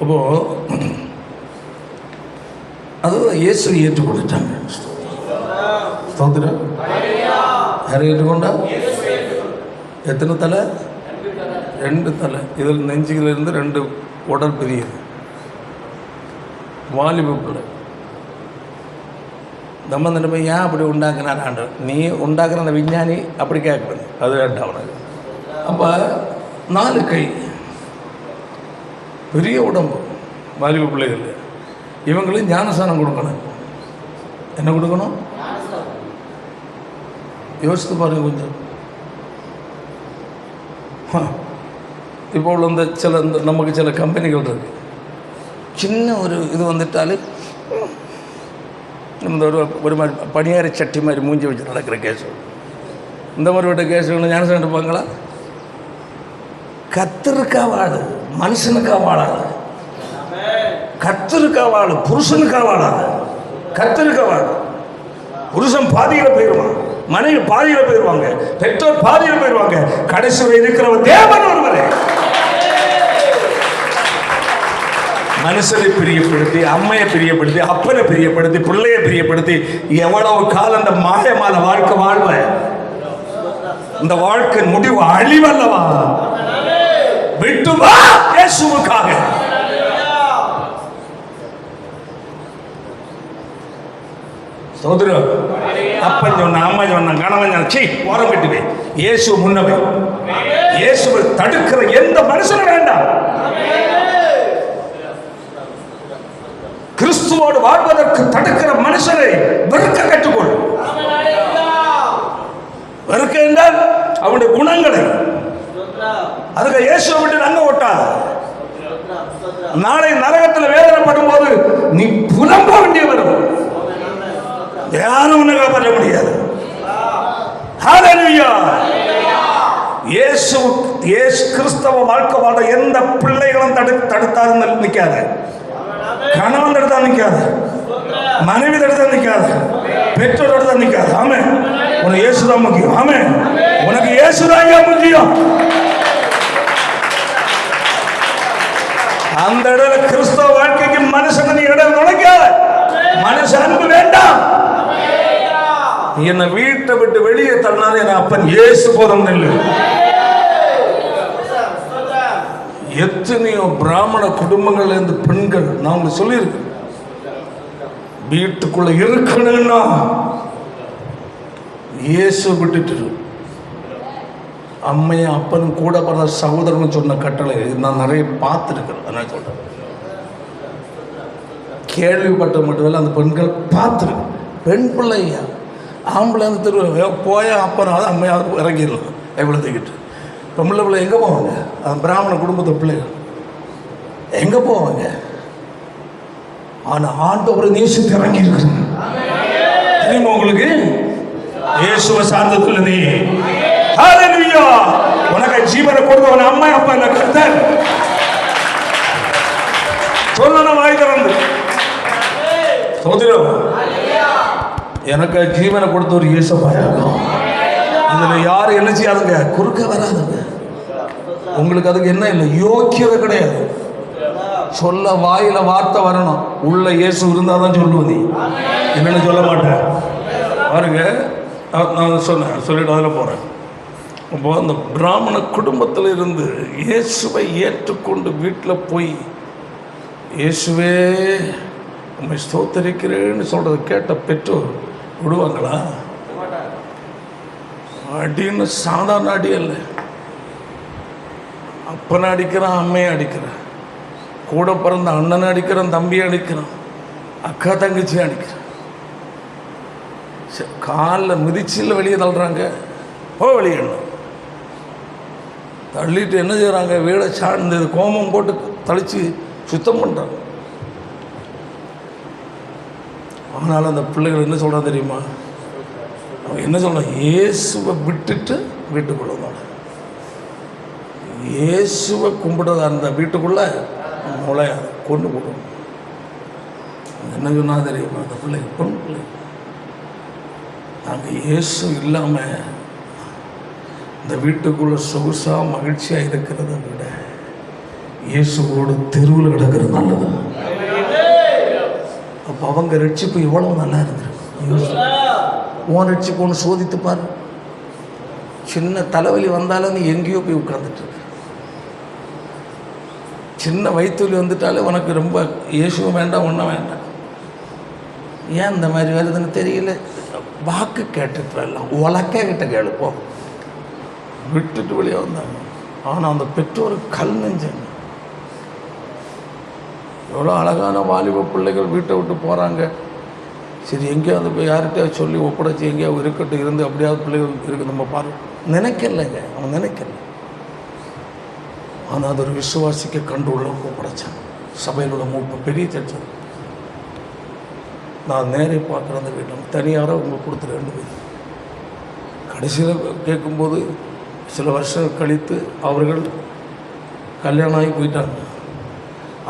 அப்போது அதுதான் இயேசுவை ஏற்றுக்கொண்டுட்டாங்க. ஸ்தோத்திரம். யாரை ஏற்றுக்கொண்டா? எத்தனை தலை? 2 தலை. இதில் நெஞ்சுகளிலிருந்து 2 உடல் பிரியுது. வாலிப பிள்ளை. நம்ம நினைப்ப ஏன் அப்படி உண்டாக்குனார் ஆண்டவர்? நீ உண்டாக்குற அந்த விஞ்ஞானி அப்படி கேட்கணும், அது வேண்டாம் அவனுக்கு. அப்போ 4 கை, பெரிய உடம்பு, வாலிப பிள்ளைகள். இவங்களும் ஞானஸ்தானம் கொடுக்கணும். என்ன கொடுக்கணும்? யோசித்து பாருங்க கொஞ்சம். இப்போ உள்ள இந்த நமக்கு சில கம்பெனிகள் இருக்கு. சின்ன ஒரு இது வந்துட்டாலே இந்த ஒரு மாதிரி பணியார சட்டி மாதிரி மூஞ்சி வச்சு நடக்கிற கேஸு. இந்த மாதிரி விட்ட கேஸுன்னு ஞானஸ்தானம் எடுப்பாங்களா? கத்தருக்கா வாழு, மனுஷனுக்கா வாழாது. கத்தருக்கா வாழு, புருஷனுக்கா வாழாது. கத்தருக்கா வாழு. புருஷன் பாதியில் போயிடுவான், மனைவி பாதியில் போயிடுவாங்க, பெற்றோர் பாதியில் போயிடுவாங்க. கடைசியில் இருக்கிறவர் தேவன் ஒருவரே. மனுஷனை பிரியப்படுத்தி, அம்மையை பிரியப்படுத்தி, அப்பனை பிரியப்படுத்தி, பிள்ளையை பிரியப்படுத்தி எவ்வளவு காலம் அந்த மாயமான வாழ்க்கை வாழ்வ? இந்த வாழ்க்கை முடிவு அழிவல்லவா? விட்டு வா இயேசுவுக்காக. சோதரோ, அப்பன் சொன்ன, அம்மா சொன்ன, கணவன் சொன்ன, சீ ஓரம் கட்டுவே. இயேசு முன்னவை. இயேசுவை தடுக்கிற எந்த மனுஷனும் வேண்டாம். கிறிஸ்துவோடு வாழ்வதற்கு தடுக்கிற மனுஷனை வெறுக்க கற்றுக்கொள். வெறுக்க என்றால் அவனுடைய குணங்களை. அதுக்கு இயேசுவை விட்டு நங்க ஓட்டாது. நாளை நரகத்தில் வேதனைப்படும் போது நீ புலம்ப வேண்டிய வரும். யாரும் உன்னை காப்பாற்ற முடியாது. ஹல்லேலூயா. இயேசு கிறிஸ்தவ வாழ்க்கை வாழ எந்த பிள்ளைகளும் தடுத்தாது நிற்காது. கணவன் தடுத்தா நிற்காது, மனைவி தடுத்தா நிற்காது, பெற்றோர் தடுத்தா நிற்காது. ஆமே, உனக்கு இயேசுதான் முக்கியம். ஆமே, உனக்கு இயேசுதான் முக்கியம். அந்த இடத்துல கிறிஸ்தவ வாழ்க்கைக்கு மனுஷன் நீ இடம் நுழைக்காத. மனுஷ அன்பு வேண்டாம். என்னை வீட்டை விட்டு வெளியே தள்ளினாலும் என் அப்பன் இயேசு போதும் நெல்லு. எத்தனையோ பிராமண குடும்பங்கள்ல இருந்து பெண்கள், நான் உங்களுக்கு சொல்லியிருக்கேன், வீட்டுக்குள்ள இருக்கணும்னா இயேசு விட்டுட்டு அம்மையும் அப்பனும் கூட பிறந்த சகோதரன் சொன்ன கட்டளை நான் நிறைய பார்த்துருக்கேன். அதனால சொல்றேன், கேள்விப்பட்ட மட்டும் இல்லை, அந்த பெண்கள் பார்த்துருக்கு. பெண் பிள்ளையா ஆம்பளை வந்து திரும்ப போய அப்பனாவது அம்மையாவது இறங்கிடலாம் எவ்வளோ தூக்கிட்டு. பொம்பளை பிள்ளை எங்கே போவாங்க? பிராமண குடும்பத்தை பிள்ளைகள் எங்கே போவாங்க? ஆனால் ஆண்டவரை நேசித்து இறங்கி இருக்கு. தெரியுமா உங்களுக்கு? இயேசுவை சார்ந்ததுள்ள நீ. ஹல்லேலூயா. உனக்கு ஜீவனை கொடுத்தவன் அம்மா அப்பா இல்லை, கர்த்தர். சொல்லணும் வாய் திறந்து. சோதரம், எனக்கு ஜீவனை கொடுத்த ஒரு இயேசுவாயா இருக்கும். இதில் யாரும் என்ன செய்யாதுங்க, குறுக்க வராதுங்க. உங்களுக்கு அதுக்கு என்ன இல்லை, யோக்கியதை கிடையாது. சொல்ல வாயில வார்த்தை வரணும். உள்ள இயேசு இருந்தால் தான் சொல்லுவோம். நீ என்னன்னு சொல்ல மாட்டேன். பாருங்க, நான் சொன்னேன், சொல்லிட்டு அதில் போகிறேன். அப்போ அந்த பிராமண குடும்பத்தில் இருந்து இயேசுவை ஏற்றுக்கொண்டு வீட்டில் போய் இயேசுவே உண்மை ஸ்தோத்தரிக்கிறேன்னு சொல்கிறத கேட்ட பெற்றோர் விடுவாங்களா? அடின்னு சாதாரண அடி அல்ல. அப்பனை அடிக்கிறான், அம்மையை அடிக்கிறான், கூட பிறந்த அண்ணனை அடிக்கிறான், தம்பியை அடிக்கிறான், அக்கா தங்கச்சியை அடிக்கிறான், காலில் மிதிச்சில் வெளியே தள்ளுறாங்க. போ வெளியே. தள்ளிட்டு என்ன செய்கிறாங்க, வீடை சார்ந்து கோமம் போட்டு தளித்து சுத்தம் பண்ணுறாங்க. ஆனால் அந்த பிள்ளைகள் என்ன சொல்கிறாங்க தெரியுமா? அவங்க என்ன சொல்கிறாங்க? இயேசுவை விட்டுட்டு வீட்டுக்குள்ளே வந்தாங்க. இயேசுவை கும்பிடுறது அந்த வீட்டுக்குள்ளே நுழையாது, கொண்டு போடுவோம். என்ன சொன்னால் தெரியுமா? அந்த பிள்ளைங்க, பொண்ணு பிள்ளை, நாங்கள் இயேசு இல்லாமல் இந்த வீட்டுக்குள்ளே சொகுசாக மகிழ்ச்சியாக இருக்கிறத விட இயேசுவோடு தெருவில் கிடக்கிறது நல்லது. அப்போ அவங்க ரட்சிப்பு எவ்வளோ நல்லா இருந்திருக்கு. உன் ரட்சிப்பு ஒன்று சோதித்து பாரு. சின்ன தலைவலி வந்தாலும் நீ எங்கேயோ போய் உட்கார்ந்துட்டு, சின்ன வயிற்றுவலி வந்துட்டாலே உனக்கு ரொம்ப இயேசுவும் வேண்டாம், ஒன்றும் வேண்டாம். ஏன் இந்த மாதிரி வருதுன்னு தெரியல. வாக்கு கேட்டுட்டுலாம் உலக்கே கிட்ட கேளுப்போம் விட்டுட்டு வெளியே வந்தாங்க. ஆனால் அந்த பெற்றோர் கல் நெஞ்சாங்க. எவ்வளோ அழகான வாலிப பிள்ளைகள் வீட்டை விட்டு போகிறாங்க. சரி, எங்கேயாவது போய் யார்கிட்டயாவது சொல்லி ஒப்படைச்சி எங்கேயாவது இருக்கட்டும் இருந்து அப்படியாவது பிள்ளைகள் இருக்குது நம்ம பாரு நினைக்கலைங்க. அவன் நினைக்கல. ஆனால் அது ஒரு விசுவாசிக்க கண்டு உள்ள ஒப்படைச்சான். சபையில் உள்ள மூப்பு பெரிய சர்ச்சை. நான் நேரே பார்க்குற அந்த வீட்டில் தனியாராக உங்களுக்கு கொடுத்துரு 2 பேர். கடைசியில் கேட்கும்போது சில வருஷம் கழித்து அவர்கள் கல்யாணம் ஆகி போயிட்டாங்க.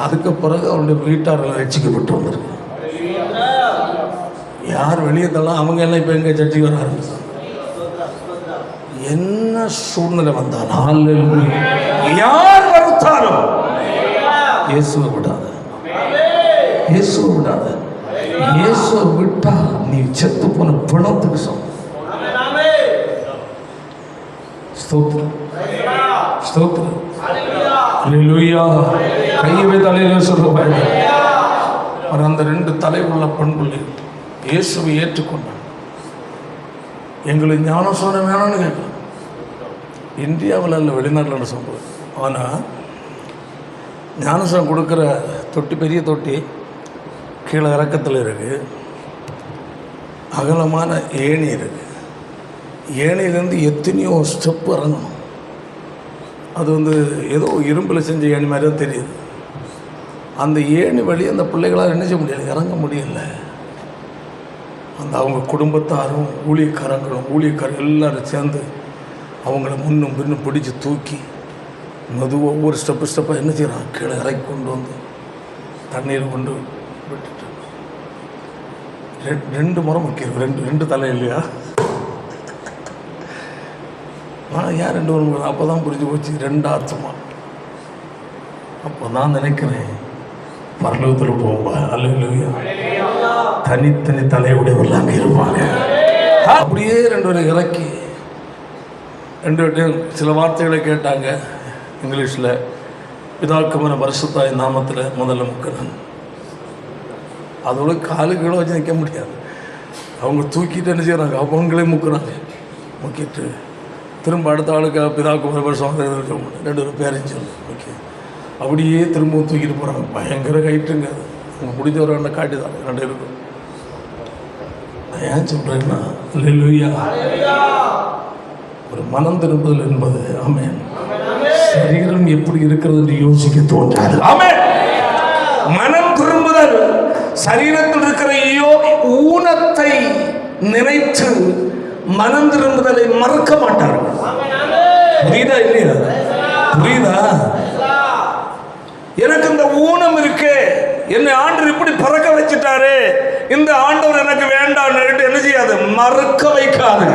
அதுக்கு பிறகு அவருடைய வீட்டார்கள் ரட்சிக்கப்பட்டு வந்திருக்கு. யார் வெளியே தரலாம், அவங்க எல்லாம் இப்போ எங்கே சர்ச்சைக்கு வர ஆரம்பிச்சாங்க. என்ன சூழ்நிலை வந்தாலும் யார் வருத்தாலும் இயேசுவை விடாத, இயேசுவை விடாத. இயேசுவை விட்டா நீ செத்து போன பிணத்துக்கு சொன்ன. ஸ்தோத்திரம், ஸ்தோத்திரம், அல்லேலூயா. கையவே தலையில சொல்ற அந்த 2 தலைவுள்ள பெண்கள் இயேசுவை ஏற்றுக்கொண்டான். எங்களுக்கு ஞானசோனம் வேணும்னு கேட்கலாம். இந்தியாவில் இல்லை, வெளிநாட்டில் சொல்லுவோம். ஆனால் ஞானசோனம் கொடுக்குற தொட்டி பெரிய தொட்டி கீழே இறக்கத்தில் இருக்குது. அகலமான ஏணி இருக்குது. ஏணியிலேருந்து எத்தனையோ ஸ்டெப்பு இறங்கணும். அது ஏதோ இரும்பில் செஞ்ச ஏணி மாதிரி தான் தெரியுது. அந்த ஏணி வழி அந்த பிள்ளைகளால் என்ன செய்ய முடியல, இறங்க முடியல. அந்த அவங்க குடும்பத்தாரும் ஊழியக்காரர் எல்லோரும் சேர்ந்து அவங்கள முன்னும் பின்னும் பிடிச்சி தூக்கி மெதுவாக ஒவ்வொரு ஸ்டெப்பாக என்ன செய்கிறான், கீழே இறக்கி கொண்டு வந்து தண்ணீர் கொண்டு விட்டுட்டு 2 முறை முக்கியம். 2 தலை இல்லையா? ஆனால் ஏன் 2 முறை? அப்போ தான் புரிஞ்சு போச்சு 2 ஆத்மா. அப்போ நான் நினைக்கிறேன் பரலோகத்தில் போகும்பா, அல்லேலூயா, தனித்தனி தலையுடையவர்கள் அங்கே இருப்பாங்க. அப்படியே 2 பேரை இறக்கி 2 பேரும் சில வார்த்தைகளை கேட்டாங்க இங்கிலீஷில். பிதாக்குமர பரிசுத்தாய் நாமத்தில் முதல்ல முக்கிறேன். அதோட காலுகளை வச்சு நிற்க முடியாது. அவங்க தூக்கிட்டு என்ன செய்கிறாங்க, அவங்களே முக்குறாங்க. முக்கிட்டு திரும்ப அடுத்த ஆளுக்கு பிதாக்குமர பரிசுத்த 2 பேரும் பேரையும் சொல்லு ஓகே. அப்படியே திரும்பவும் தூக்கிட்டு போகிறாங்க. பயங்கர கைட்டுங்க. அவங்க முடிஞ்ச ஒரு ரெண்டை காட்டி தான் 2 இருக்கும். நான் ஏன் சொல்கிறேன்னா, அல்லேலூயா, ஒரு மனம் திரும்புதல் என்பது ஆமென் சரீரம் எப்படி இருக்கிறது என்று யோசிக்க தோன்றாது. ஆமென். மனம் திரும்புதல் சரீரத்தில் இருக்கிற ஊனத்தை நினைத்து மனம் திரும்புதலை மறக்க மாட்டார்கள். புரியுதா இல்லையா? புரியுதா? எனக்கு இந்த ஊனம் இருக்கு, என்னை ஆண்டவர் இப்படி பறக்க வச்சுட்டாரு, இந்த ஆண்டவர் எனக்கு வேண்டாம் என்ன செய்யாது, மறக்க வைக்காது.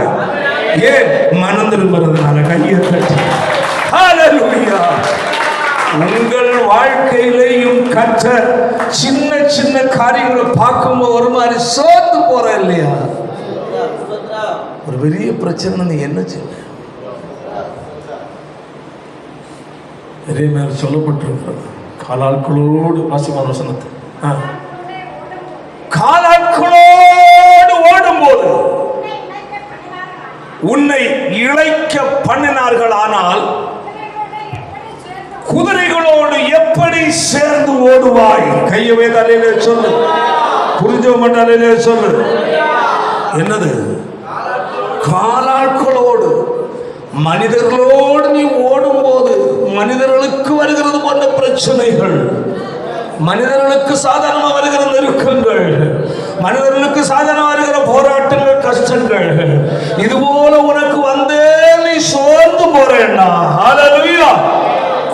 ஏன்? மனம் திரும்புறதுனால. கையை தட்டி ஹல்லேலூயா. உங்கள் வாழ்க்கையிலையும் கற்ற சின்ன சின்ன காரியங்களை பார்க்கும்போது ஒரு மாதிரி சோர்ந்து போற இல்லையா? ஒரு பெரிய பிரச்சனை. நீ என்ன செய்ய? நிறைய பேர் சொல்லப்பட்டிருக்கிறது. காலாட்களோடு வாசிமான வசனத்தை, காலாட்களோடு ஓடும்போது உன்னை இளைக்க பண்ணினார்கள், ஆனால் குதிரைகளோடு எப்படி சேர்ந்து ஓடுவாய்? கையவே தலையிலே சொல்லு. புரிஞ்சவங்க தலையிலே சொல்லு. என்னது? காலாட்களோடு. மனிதர்களோடு நீ ஓடும் போது மனிதர்களுக்கு வருகிறது போன்ற பிரச்சனைகள், மனிதர்களுக்கு சாதாரணமாக வருகிற நெருக்கங்கள், மனிதர்களுக்கு சாதாரணமாக வருகிற போராட்டங்கள், கஷ்டங்கள், இதுபோல உனக்கு வந்தே நீ சோர்ந்து போறேன்னா, ஹல்லேலூயா,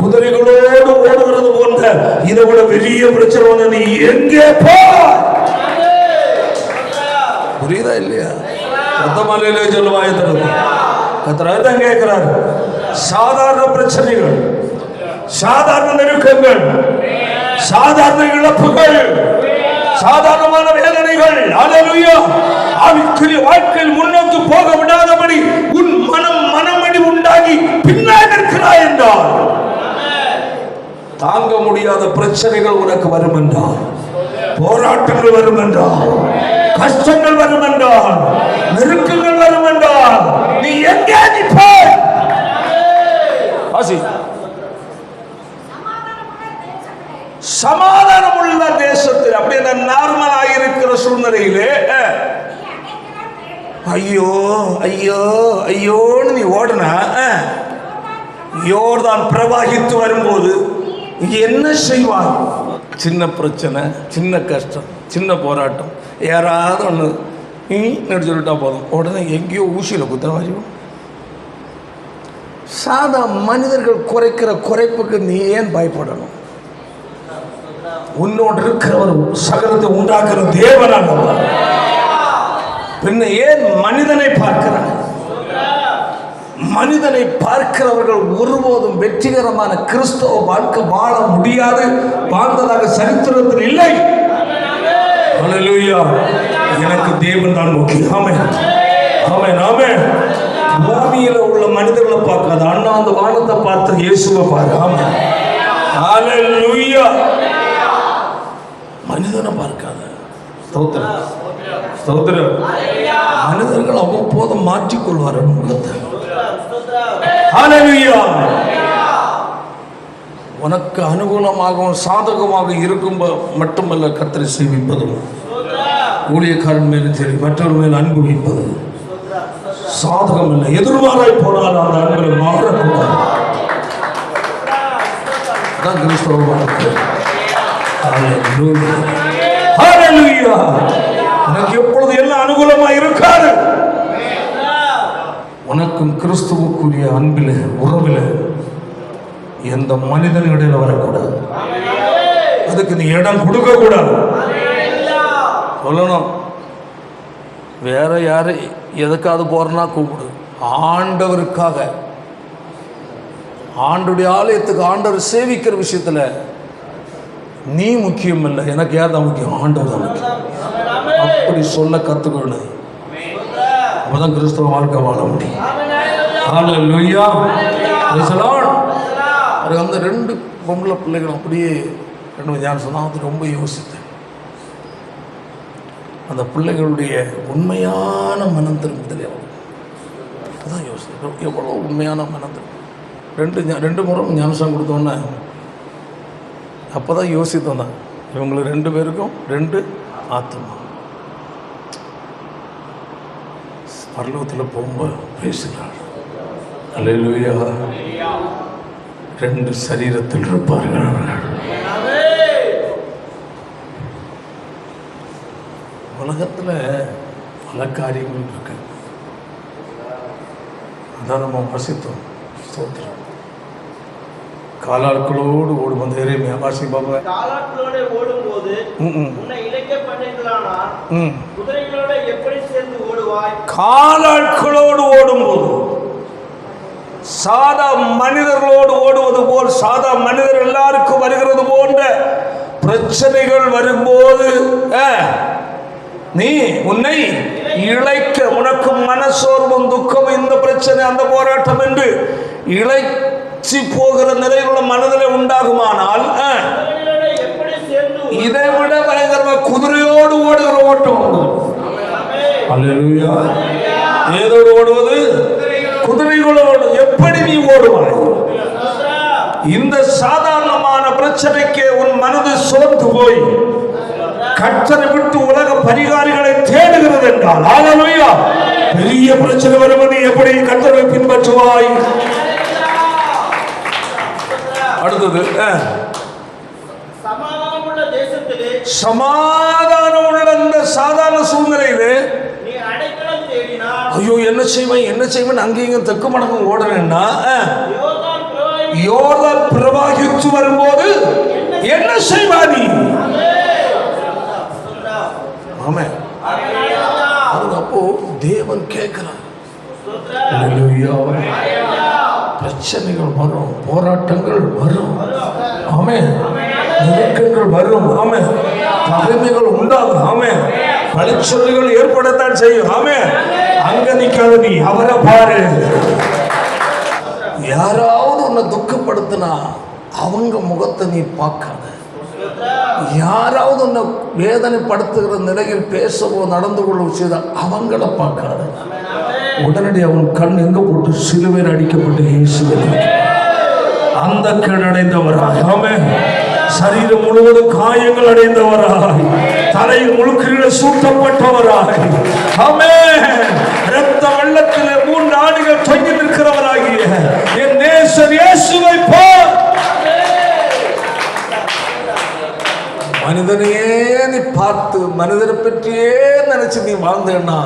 குதிரைகளோடு ஓடுகிறது போன்ற இதை விட பெரிய பிரச்சனை நீ எங்கே போ? புரியுதா இல்லையா? ரத்தமலையிலே சொல்லுவாய தருது கத்தராதான் கேட்கிறார். சாதாரண பிரச்சனைகள், சாதாரண நெருக்கங்கள், சாதாரண இழப்புகள், சாதாரணமான வேதனைகள், ஹல்லேலூயா, ஆவிக்குரிய வாழ்க்கையில் முன்னோக்கி போக விடாதபடி உன் மனமடி உண்டாகி பின்னாடி இருக்கிறாய் என்றால், தாங்க முடியாத பிரச்சனைகள் உனக்கு வரும் என்றால், போராட்டங்கள் வரும் என்றால், கஷ்டங்கள் வரும் என்றால், நெருக்கங்கள் வரும் என்றால், நீ எங்கே நிற்பாய்? சமாதானம் உள்ள தேசத்தில், அப்படியே நார்மலாக இருக்கிற சூழ்நிலையிலே ஐயோ ஐயோ ஐயோன்னு நீ ஓடுனா, யோர்தான் பிரவாகித்து வரும்போது என்ன செய்வான்? சின்ன பிரச்சனை, சின்ன கஷ்டம், சின்ன போராட்டம், யாராவது ஒன்று சொல்லிட்டா போதும், உடனே எங்கேயோ ஊசியில் குத்துற மாதிரி. சாதா மனிதர்கள் குறைக்கிற குறைப்புக்கு நீ ஏன் பயப்படணும்? உன்னோடு இருக்கிறவர் சகலத்தை உண்டாக்குற தேவன் அல்லவா? பின்ன ஏன் மனிதனை பார்க்கிறார்? மனிதனை பார்க்கிறவர்கள் ஒருபோதும் வெற்றிகரமான கிறிஸ்தவ வாழ்க்கை வாழ முடியாது, வாழ்ந்ததாக சரித்திரத்தில் இல்லை. ஹல்லேலூயா, எனக்கு தேவன் தான் முக்கியம். ஆமென் ஆமென் ஆமென். பூமியில உள்ள மனிதர்களை பார்க்காத, அண்ணாந்து வானத்தை பார்த்து இயேசுவை பாரு. ஆமென் ஹல்லேலூயா. மனிதனை பார்க்காத. ஸ்தோத்திரம் ஸ்தோத்திரம். மனிதர்கள் அவ்வப்போது மாற்றிக்கொள்வார்கள் முகத்தை. ஹல்லேலூயா. உனக்கு அனுகூலமாகவும் சாதகமாக இருக்கும் மட்டுமல்ல கர்த்தரை சேவிப்பதும், ஊழியக்காரன் மேலும் சரி மற்றவர் மேல் அன்பு வைப்பது சாதகம் இல்லை. எதிர்மாறாய் போனால் அந்த அன்புகளை மாறக்கூடாது. தான் கிறிஸ்தவ வாழ்க்கை. ஹல்லேலூயா. உனக்கு எப்பொழுது எல்லாம் அனுகூலமா இருக்காது. உனக்கும் கிறிஸ்துவுக்குரிய அன்பில் உறவில் எந்த மனிதன் இடையில வரக்கூடாது. அதுக்கு நீ இடம் கொடுக்க கூடாது. சொல்லணும், வேற யாரு எதுக்காவது போறனா கூப்பிடு. ஆண்டவருக்காக, ஆண்டுடைய ஆலயத்துக்கு ஆண்டவர் சேவிக்கிற விஷயத்துல நீ முக்கியம் இல்லை, எனக்கு யார் தான் முக்கியம்? ஆண்டவர் தான் முக்கியம். அப்படி சொல்ல கத்துக்கணும். அப்பதான் கிறிஸ்தவ வாழ்க்கை வாழ முடியும். ஹல்லேலூயா. அந்த 2 பொம்பளை பிள்ளைகளும் அப்படியே 2 ஞான சொன்னால் அது ரொம்ப யோசித்தேன். அந்த பிள்ளைகளுடைய உண்மையான மனம் திரும்புதல் அதான் யோசித்தேன். எவ்வளோ உண்மையான மனம் திரும்ப. 2 முறை ஞானசம் கொடுத்தோன்னே அப்போ தான் யோசித்தோம் தான், இவங்களுக்கு 2 பேருக்கும் 2 ஆத்மா. பரலோகத்தில் போகும்போது பேசுகிறார். ஹல்லேலூயா. 2 சரீரத்தில் இருப்பார்கள் அவர்கள். உலகத்தில் பல காரியங்கள் இருக்கு. அதான் நம்ம வசித்தோம். ஸ்தோத்திரம். காலாட்களோடு ஓடும் அந்த எரேமியா வாசி பாபா. காலாட்களோடு ஓடும்போது உன்னை இளைக்க பண்ணீங்களானா குதிரைகளோட எப்படி சேர்ந்து ஓடுவாய்? காலாட்களோடு ஓடும்போது சாதா மனிதர்களோடு ஓடுவது போல், சாதா மனிதர் எல்லாருக்கும் வருகிறது போன்ற பிரச்சனைகள் வரும்போது நீ உன்னை இளைக்க, உனக்கு மனசோர்வும் துக்கம், இந்த பிரச்சனை அந்த போராட்டம் என்று இளைச்சி போகிற நிலையிலுள்ள மனதில் உண்டாகுமானால் இதை விட பயங்கரமா குதிரையோடு ஓடுகிற ஓட்டம். அல்லேலூயா. ஏதோடு ஓடுவது? குதிரைகளோடு. எப்படி நீ ஓடுவாய்? இந்த சாதாரணமான பிரச்சனைக்கு உன் மனது சோர்ந்து போய் கர்த்தரை விட்டு உலக பரிகாரிகளை தேடுகிறது என்றால், அல்லேலூயா, பெரிய பிரச்சனை வரும், நீ எப்படி கர்த்தரை பின்பற்றுவாய்? அடுத்தது சமாதானம் உள்ள இந்த சாதாரண சூழ்நிலையிலே ஐயோ என்ன செய்வேன் அங்கேயும் தெற்கு மடங்கும் ஓடணும்னா யோர்தான் பிரவாகித்து வரும்போது என்ன செய்வா நீ? ஆமே. அப்போ தேவன் கேட்கிறார். பிரச்சனைகள் வரும், போராட்டங்கள் வரும், ஆமே, நெருக்கங்கள் வரும், ஆமே, பகைமைகள் உண்டாகும், ஆமே, பழிச்சொல்லுகள் ஏற்படத்தான் செய்யும், ஆமே. அங்க நிக்காத, நீ அவரை பாரு. யாராவது உன்னை துக்கப்படுத்தினா அவங்க முகத்தை நீ பார்க்காத. யாராவது உன்னை வேதனைப்படுத்துகிற நிலையில் பேசவோ நடந்து கொள்ள செய்த அவங்கள பார்க்காத. உடனடி அவன் கண் எங்க போட்டு சிலுவையில் அடிக்கப்பட்டு இயேசுவை அந்த கண் அடைந்தவராய், ஆமே, சரீரம் முழுவதும் காயங்கள் அடைந்தவராய், தலையில் முழுக்கில சூட்டப்பட்டவராய், ஆமே, இரத்த வெள்ளத்தில் 3 ஆண்டுகள் தொங்கி நிற்கிறவராகிய என் நேசர் இயேசுவை பார். மனிதனையே நீ பார்த்து மனிதனை பற்றியே நினைச்சு நீ வாழ்ந்தேன்னா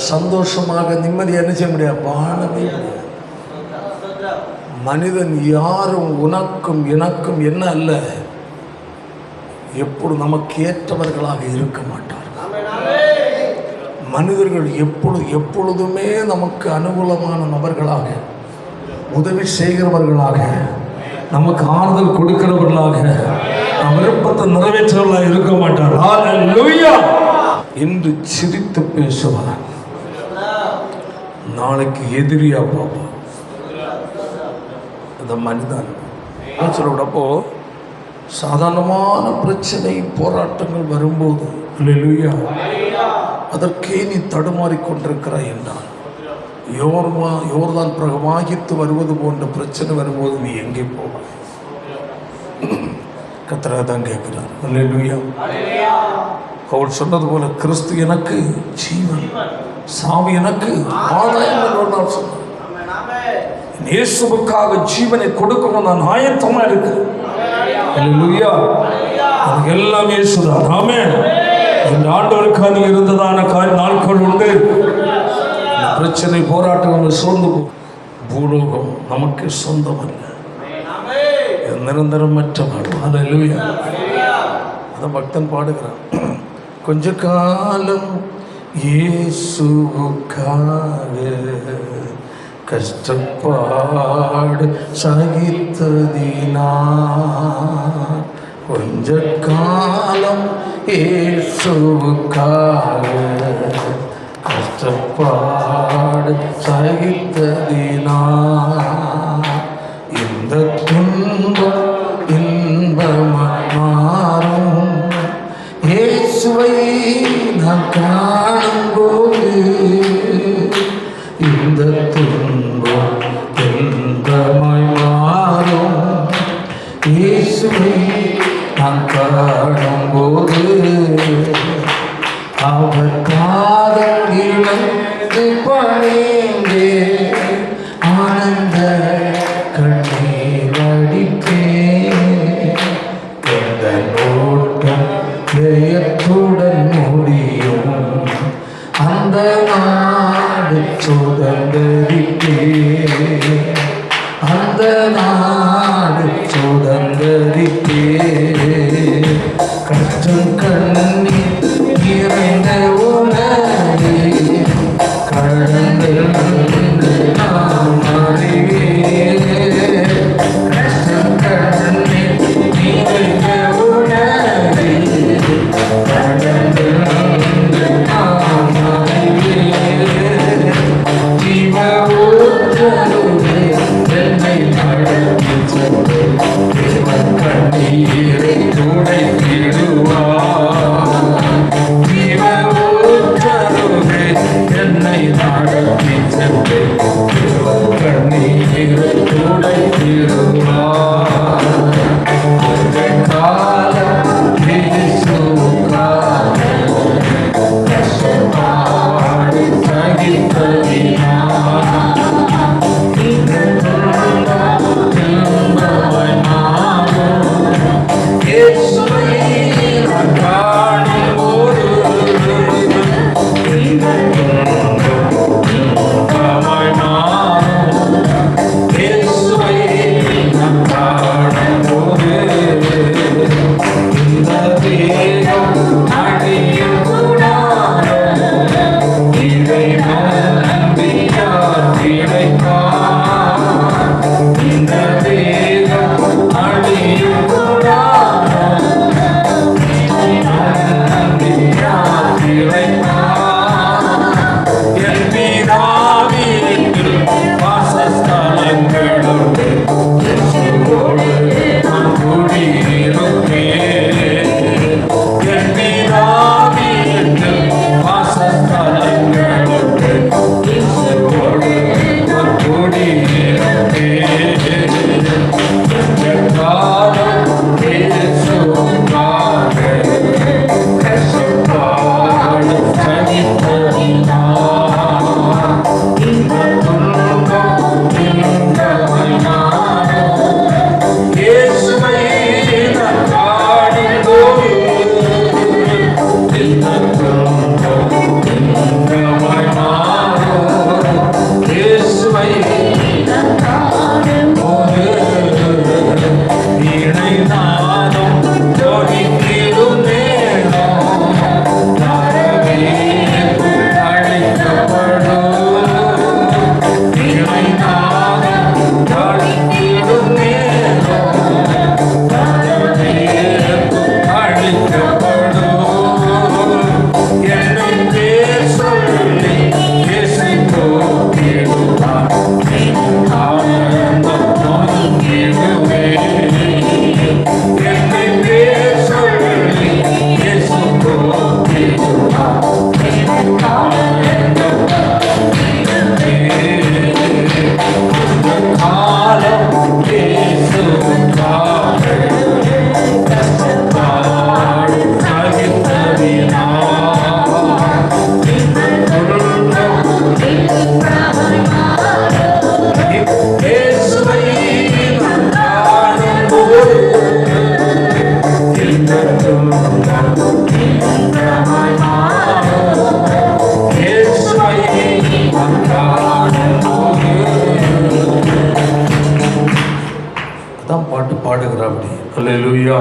சந்தோஷமாக நிம்மதியா என்ன செய்ய முடியாது? வாழவே முடியாது. மனிதன் யாரும் உனக்கும் எனக்கும் என்ன அல்ல, எப்பொழுது நமக்கு ஏற்றவர்களாக இருக்க மாட்டார்கள். மனிதர்கள் எப்பொழுதுமே நமக்கு அனுகூலமான நபர்களாக, உதவி செய்கிறவர்களாக, நமக்கு ஆறுதல் கொடுக்கிறவர்களாக, நம் விருப்பத்தை நிறைவேற்றவர்களாக இருக்க மாட்டார்கள். ஹல்லேலூயா. இன்று சிரித்து பேசுவார், நாளைக்கு எதிரியா பார்ப்பான். அந்த மனிதன் சொல்றப்போ சாதாரணமான பிரச்சனை போராட்டங்கள் வரும்போது ஹல்லேலூயா அதற்கே நீ தடுமாறி கொண்டிருக்கிறாய் என்றால், யோர்தான் பிரவாகித்து வருவது போன்ற பிரச்சனை வரும்போது நீ எங்கே போவாய்? கர்த்தர் தான் கேட்கிறார். ஹல்லேலூயா. அவர் சொன்னது போல கிறிஸ்து எனக்கு ஜீவன், சாவி எனக்கு ஆதாயம் என்று ஒரு நாள் சொன்னார். இயேசுவுக்காக ஜீவனை கொடுக்கணும் நான் ஆயத்தமா இருக்கிறேன். ஹல்லேலூயா. அது எல்லாம் இயேசுதான். ஆமென். இந்த ஆண்டவருக்காக நீ இருந்ததான நாட்கள் உண்டு. பிரச்சனை போராட்டம் சூழ்ந்து பூலோகம் நமக்கு சொந்தம் அல்ல, நிரந்தரமற்ற வாழ்வு. ஹல்லேலூயா. அதான் பக்தன் பாடுகிறான், கொஞ்ச காலம் இயேசுவுக்காக கஷ்டப்பாடு சகித்ததினா, கொஞ்ச காலம் இயேசுவுக்காக கஷ்டப்பாடு சகித்ததினா, இந்த துன்பம் இன்பமாய் மாறும். இயேசுவை நான் காணும்போது இந்த துன்பம் இன்பமாய் மாறும். இயேசுவை நான் காணும்போது அவர் பாதம் இழந்து பணிந்தே ஆனந்த கண்ணீர் வடித்தேன். எந்த நோட்டம் ஜெயத்துடன் முடியும், அந்த நாடு சுதந்தரித்தேன், அந்த நாடு சுதந்தரித்தேன். கஷ்டம் கண்ணீர் நிறைந்த உலகே கடந்து நாம் அறிவேன். கஷ்டம் கண்ணீர் நிறைந்த உலகே கடந்து நாம் அறிவேன். ஜீவ ஊற்றலுமே என்னை நடத்தி கண்ணீரை துடைத்திடுவார். ஜீவ பாடுகிறாப்படி. அல்லேலூயா.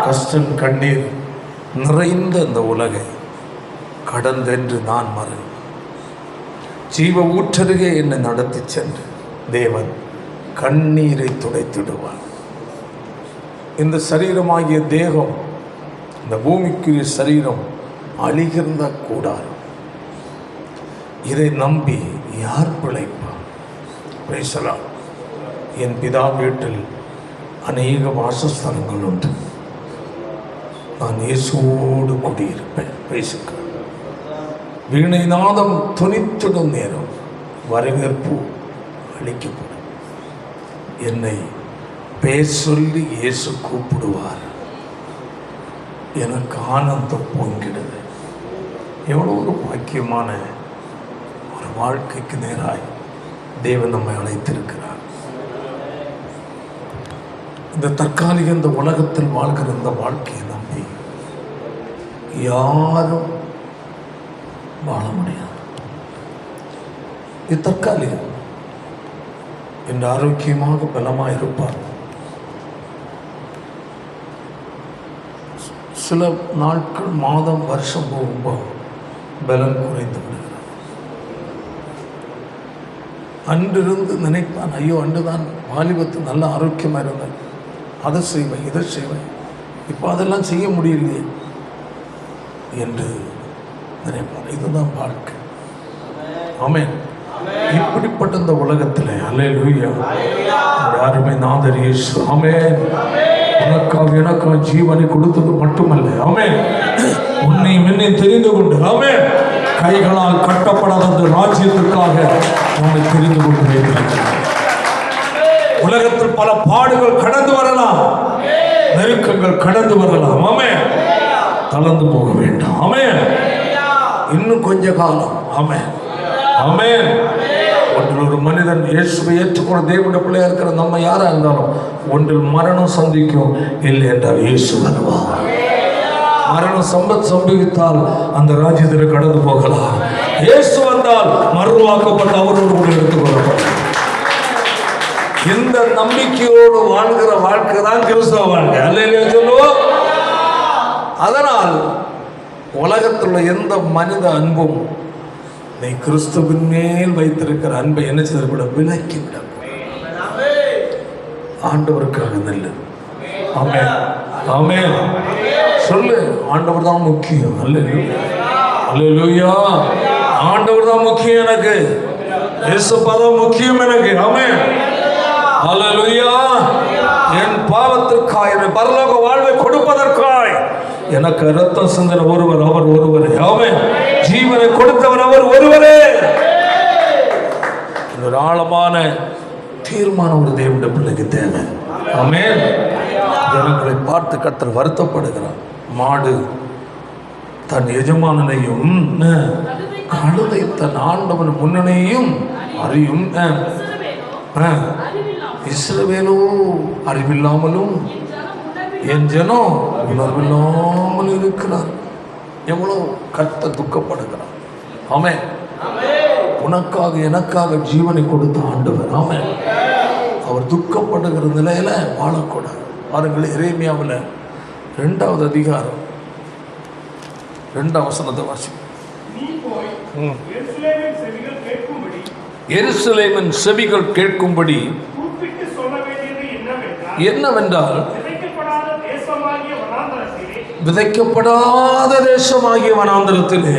கஷ்டம் கண்ணீர் நிறைந்த இந்த உலகை கடந்தென்று நான் மறு ஜீவ ஊற்றருகே என்னை நடத்தி சென்று தேவன் கண்ணீரை துடைத்திடுவார். இந்த சரீரமாகிய தேகம், இந்த பூமிக்குரிய சரீரம் அழிகின்ற கூடாது. இதை நம்பி யார் பிழைப்பார்? பேசலாம். என் பிதா வீட்டில் அநேக வாசஸ்தலங்கள் உண்டு. நான் இயேசுவோடு குடியிருப்பேன். பேசுக்க வீணை நாதம் துணித்திடும் நேரம் வரவேற்பு அளிக்கப்படும். என்னை பேர் சொல்லி இயேசு கூப்பிடுவார். எனக்கு ஆனந்தம் பொங்கிடுது. எவ்வளோ ஒரு பாக்கியமான ஒரு வாழ்க்கைக்கு நேராய் தேவன் நம்மை அழைத்திருக்கிறார். இந்த தற்காலிக இந்த உலகத்தில் வாழ்கிற இந்த வாழ்க்கையை நம்பி யாரும் வாழ முடியாது. இது தற்காலிகம். என்று ஆரோக்கியமாக பலமாக இருப்பார். சில நாட்கள், மாதம், வருஷம் போகும்போது பலன் குறைந்து விடுகிறார். அன்றிருந்து நினைப்பான், ஐயோ அன்றுதான் வாலிபத்து நல்ல ஆரோக்கியமாக இருந்தேன், அதை செய்வேன், இதை செய்வேன், இப்போ அதெல்லாம் செய்ய முடியலையே என்று நினைப்பான். இதுதான் வாழ்க்கை. ஆமென். இப்படிப்பட்ட இந்த உலகத்தில் அல்லேலூயா அருமை நாதர் இயேசு ஆமென் உனக்காக எனக்காக ஜீவனை கொடுத்தது மட்டுமல்ல, ஆமென், உன்னை முன்னே தெரிந்து கொண்டு, ஆமென், கைகளால் கட்டப்படாத அந்த ராஜ்யத்திற்காக உன்னை தெரிந்து கொண்டு வைத்திருக்கிறார். உலகத்தில் பல பாடுகள் கடந்து வரலாம், நெருக்கங்கள் கடந்து வரலாம். ஆமென். தளர்ந்து போக வேண்டாம். ஆமென். இன்னும் கொஞ்ச காலம். ஆமென். ஆமென். ஒன்றில் ஒரு மனிதன் இயேசுவை ஏற்றுக்கொண்ட தேவனுடைய பிள்ளையா இருக்கிற நம்ம யாரா இருந்தாலும் ஒன்றில் மரணம் சந்திக்கும், இல்லை என்றால் இயேசு வருவார். மரணம் சம்பவித்தால் அந்த ராஜ்யத்தில் கடந்து போகலாம். இயேசு வந்தால் மறுவாக்கப்பட்ட அவரோடு கூட எடுத்துக்கொள்ளப்படும். இந்த நம்பிக்கையோடு வாழ்கிற வாழ்க்கை தான் கிறிஸ்தவ வாழ்க்கை. அல்லேலூயா சொல்லுவோம். அதனால் உலகத்தில் எந்த மனித அன்பும் நீ கிறிஸ்துவின் மேல் வைத்திருக்கிற அன்பை என்ன செய்யக்கூட விலக்கி விட. ஆண்டவருக்காக நெல்லு. ஆமென். ஆமென். சொல்லு, ஆண்டவர் தான் முக்கியம். அல்லேலூயா. அல்லேலூயா. ஆண்டவர் தான் முக்கியம் எனக்கு. இயேசுதான் முக்கியம் எனக்கு. ஆமென். அல்லேலூயா. என் பாவத்திற்காய், என் பரலோக வாழ்வை கொடுப்பதற்காய் எனக்கு இரத்தம் சிந்தின ஒருவர், அவர் ஒருவரே. ஆமென். ஜீவனை கொடுத்தவர் அவர் ஒருவரே. ஒரு ஆழமான தீர்மானம் ஒரு தேவனுடைய பிள்ளைக்கு தேவை. ஆமென். ஜனங்களை பார்த்து கர்த்தர் வருத்தப்படுகிறார். மாடு தன் எஜமானனையும் கழுதை தன் ஆண்டவன் முன்னணியையும் அறியும். இஸ்ரவேலோ அறிவில்லாமலும் என் ஜனம் உணர்வில்லாமல் இருக்கிறார். எவ்வளவு கர்த்தர் துக்கப்படுகிறார். ஆமென். உனக்காக எனக்காக ஜீவனை கொடுத்த ஆண்டவர். ஆமென். அவர் துக்கப்படுகிற நிலையில வாழக்கூடாது. பாருங்கள், எரேமியாவில் 2வது அதிகாரம் 2ஆம் வசனத்தை வாசிக்கும். எருசலேமின் செவிகள் கேட்கும்படி என்னவென்றால், விதைக்கப்படாத தேசமாகிய வனாந்தரத்திலே.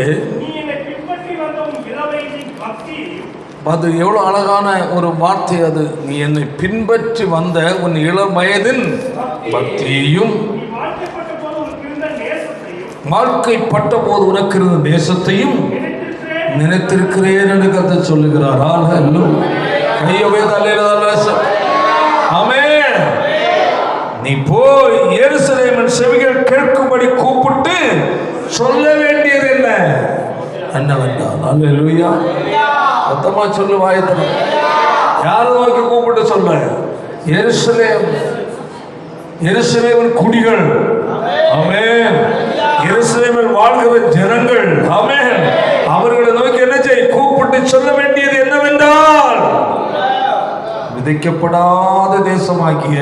அது எவ்வளவு அழகான ஒரு வார்த்தை அது. நீ என்னை பின்பற்றி வந்த உன் இளம் வயதின் பக்தியையும், வாழ்க்கைப்பட்ட போது உனக்கு இருந்த தேசத்தையும் நினைத்திருக்கிறேன் என்று கர்த்தர் சொல்லுகிறார். ஆமென். நீ போய் எருசலேமின் செவிகள் கேட்கும்படி கூப்பிட்டு சொல்ல வேண்டியது என்ன என்னவென்றால், அல்லேலூயா, மொத்தமா சொல்லு, வாயத்தன யாரை நோக்கி கூப்பிட்டு சொல்ல? எருசலேமின் குடிகள். ஆமென். எருசலேமில் வாழ்கிற ஜனங்கள். ஆமென். அவர்களை நோக்கி என்ன செய்? கூப்பிட்டு சொல்ல வேண்டியது என்னவென்றால், விதைக்கப்படாத தேசமாகிய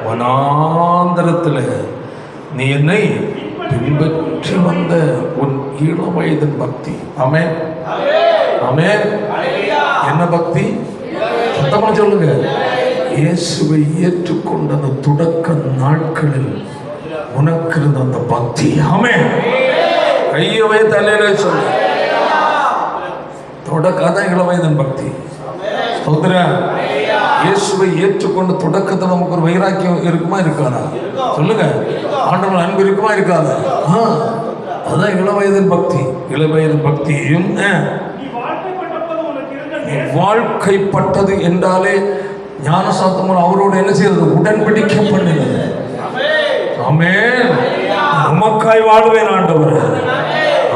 வனாந்தரத்தில் நீ என்னை பின்பற்றி வந்த உன் இளம் வயதின் பக்தி. ஆமென். ஆமென். என்ன பக்தி? சத்தமா சொல்லுங்க. இயேசுவை ஏற்றுக்கொண்ட அந்த தொடக்க நாட்களில் உனக்கு இருந்த அந்த பக்தி. ஆமென். கையவே தலையில சொல்லு. தொடக்காதான் இளம் வயதின் பக்தி. ஸ்தோத்திரம். இயேசுவை ஏற்றுக்கொண்டு தொடக்கத்தில் நமக்கு ஒரு வைராக்கியம் இருக்குமா இருக்காதா? சொல்லுங்க. ஆண்டவர் அன்பு இருக்குமா இருக்காதா? அதான் இளம் வயதின் பக்தி. இளம் வயதின் பக்தியும் வாழ்க்கைப்பட்டது என்றாலே ஞானசாஸ்திரம் அவரோடு என்ன செய்யறது? உடன்படிக்கை பண்ணினது. ஆமென். உமக்காய் வாழ்வேன் ஆண்டவர்.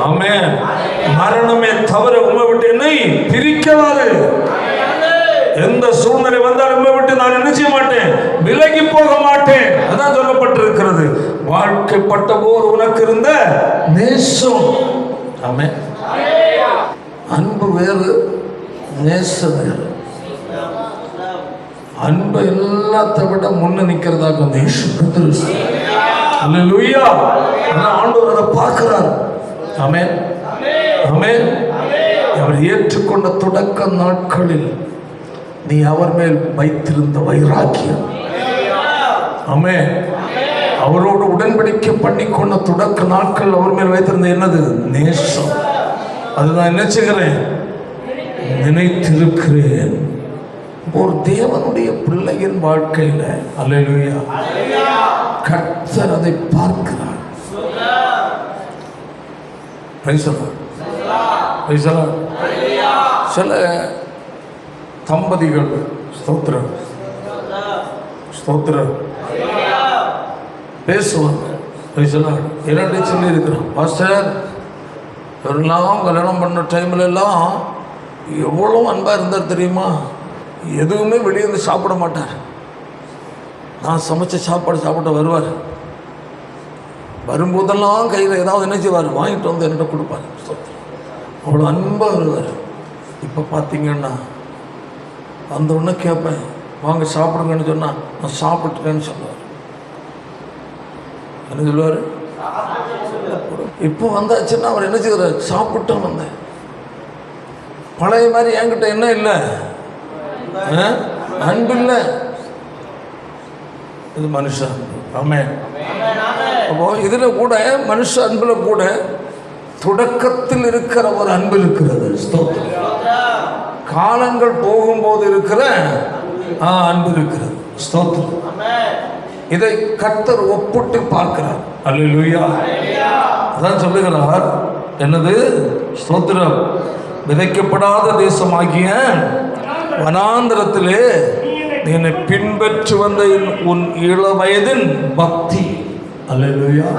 ஆமென். மரணமே தவிர உம்மை விட்டு என்னை பிரிக்காது. எந்த சூழ்நிலை வந்தாலும் உம்மை விட்டு நான் என்ன செய்ய மாட்டேன்? விலகி போக மாட்டேன். அதான் சொல்லப்பட்டிருக்கிறது. வாழ்க்கைப்பட்ட போது உனக்கு இருந்த நேசம். ஆமென். அன்பு வேறு, நேசம் வேறு. அன்பு எல்லாத்தை விட முன்ன நிக்கிறதாக நேசம். அல்லேலூயா. ஆண்டவர் அதை பார்க்கிறார். ஆமென். ஆமென். அவர் ஏற்றுக்கொண்ட தொடக்க நாட்களில் நீ அவர் மேல் வைத்திருந்த வைராக்கியம். ஆமென். அவரோடு உடன்படிக்கை பண்ணிக்கொண்ட தொடக்க நாட்கள் அவர் மேல் வைத்திருந்த என்னது? நேசம். அதுதான் என்ன செய்கிறேன்? நினைத்திருக்கிறேன். ஒரு தேவனுடைய பிள்ளையின் வாழ்க்கையில அல்லேலூயா கர்த்தர் அதை பார்க்கிறார். சில தம்பதிகள் ஸ்தோத்திரம் ஸ்தோத்திரம் பேசுவாங்க. இரண்டு சொல்லி இருக்கிறோம். பாஸ்டர், எல்லாம் கல்யாணம் பண்ண டைம்ல எல்லாம் எவ்வளோ அன்பா இருந்தார் தெரியுமா? எதுவுமே வெளியே இருந்து சாப்பிட மாட்டார். நான் சமைச்ச சாப்பாடு சாப்பிட வருவார். வரும்போதெல்லாம் கையில் ஏதாவது என்ன செய்வார்? வாங்கிட்டு வந்து என்கிட்ட கொடுப்பார். அவ்வளோ அன்பாக வருவார். இப்போ பார்த்தீங்கன்னா அந்த ஒன்று கேட்பேன், வாங்க சாப்பிடுங்கன்னு சொன்னால் நான் சாப்பிட்டுட்டேன்னு சொல்லுவார். என்ன சொல்லுவார்? இப்போ வந்தாச்சுன்னா அவர் என்ன செய்கிறார்? சாப்பிட்டோம் வந்தேன். பழைய மாதிரி என்கிட்ட என்ன இல்லை? அன்பு இல்லை. இது மனுஷ அன்பு. ஆமென். அப்போ இதில் கூட மனுஷ அன்பில் கூட தொடக்கத்தில் இருக்கிற ஒரு அன்பு இருக்கிறது. ஸ்தோத்திரம். காலங்கள் போகும்போது இருக்கிற அன்பு இருக்கிறது. ஸ்தோத்திரம். இதை கர்த்தர் ஒப்பிட்டு பார்க்கிறார். அல்லேலூயா. அதான் சொல்லுகிறார். என்னது? ஸ்தோத்திரம். விதைக்கப்படாத தேசமாகிய வனாந்தரத்திலே என்னை பின்பற்றி வந்த உன் இள வயதின் பக்தி. அல்லேலூயா.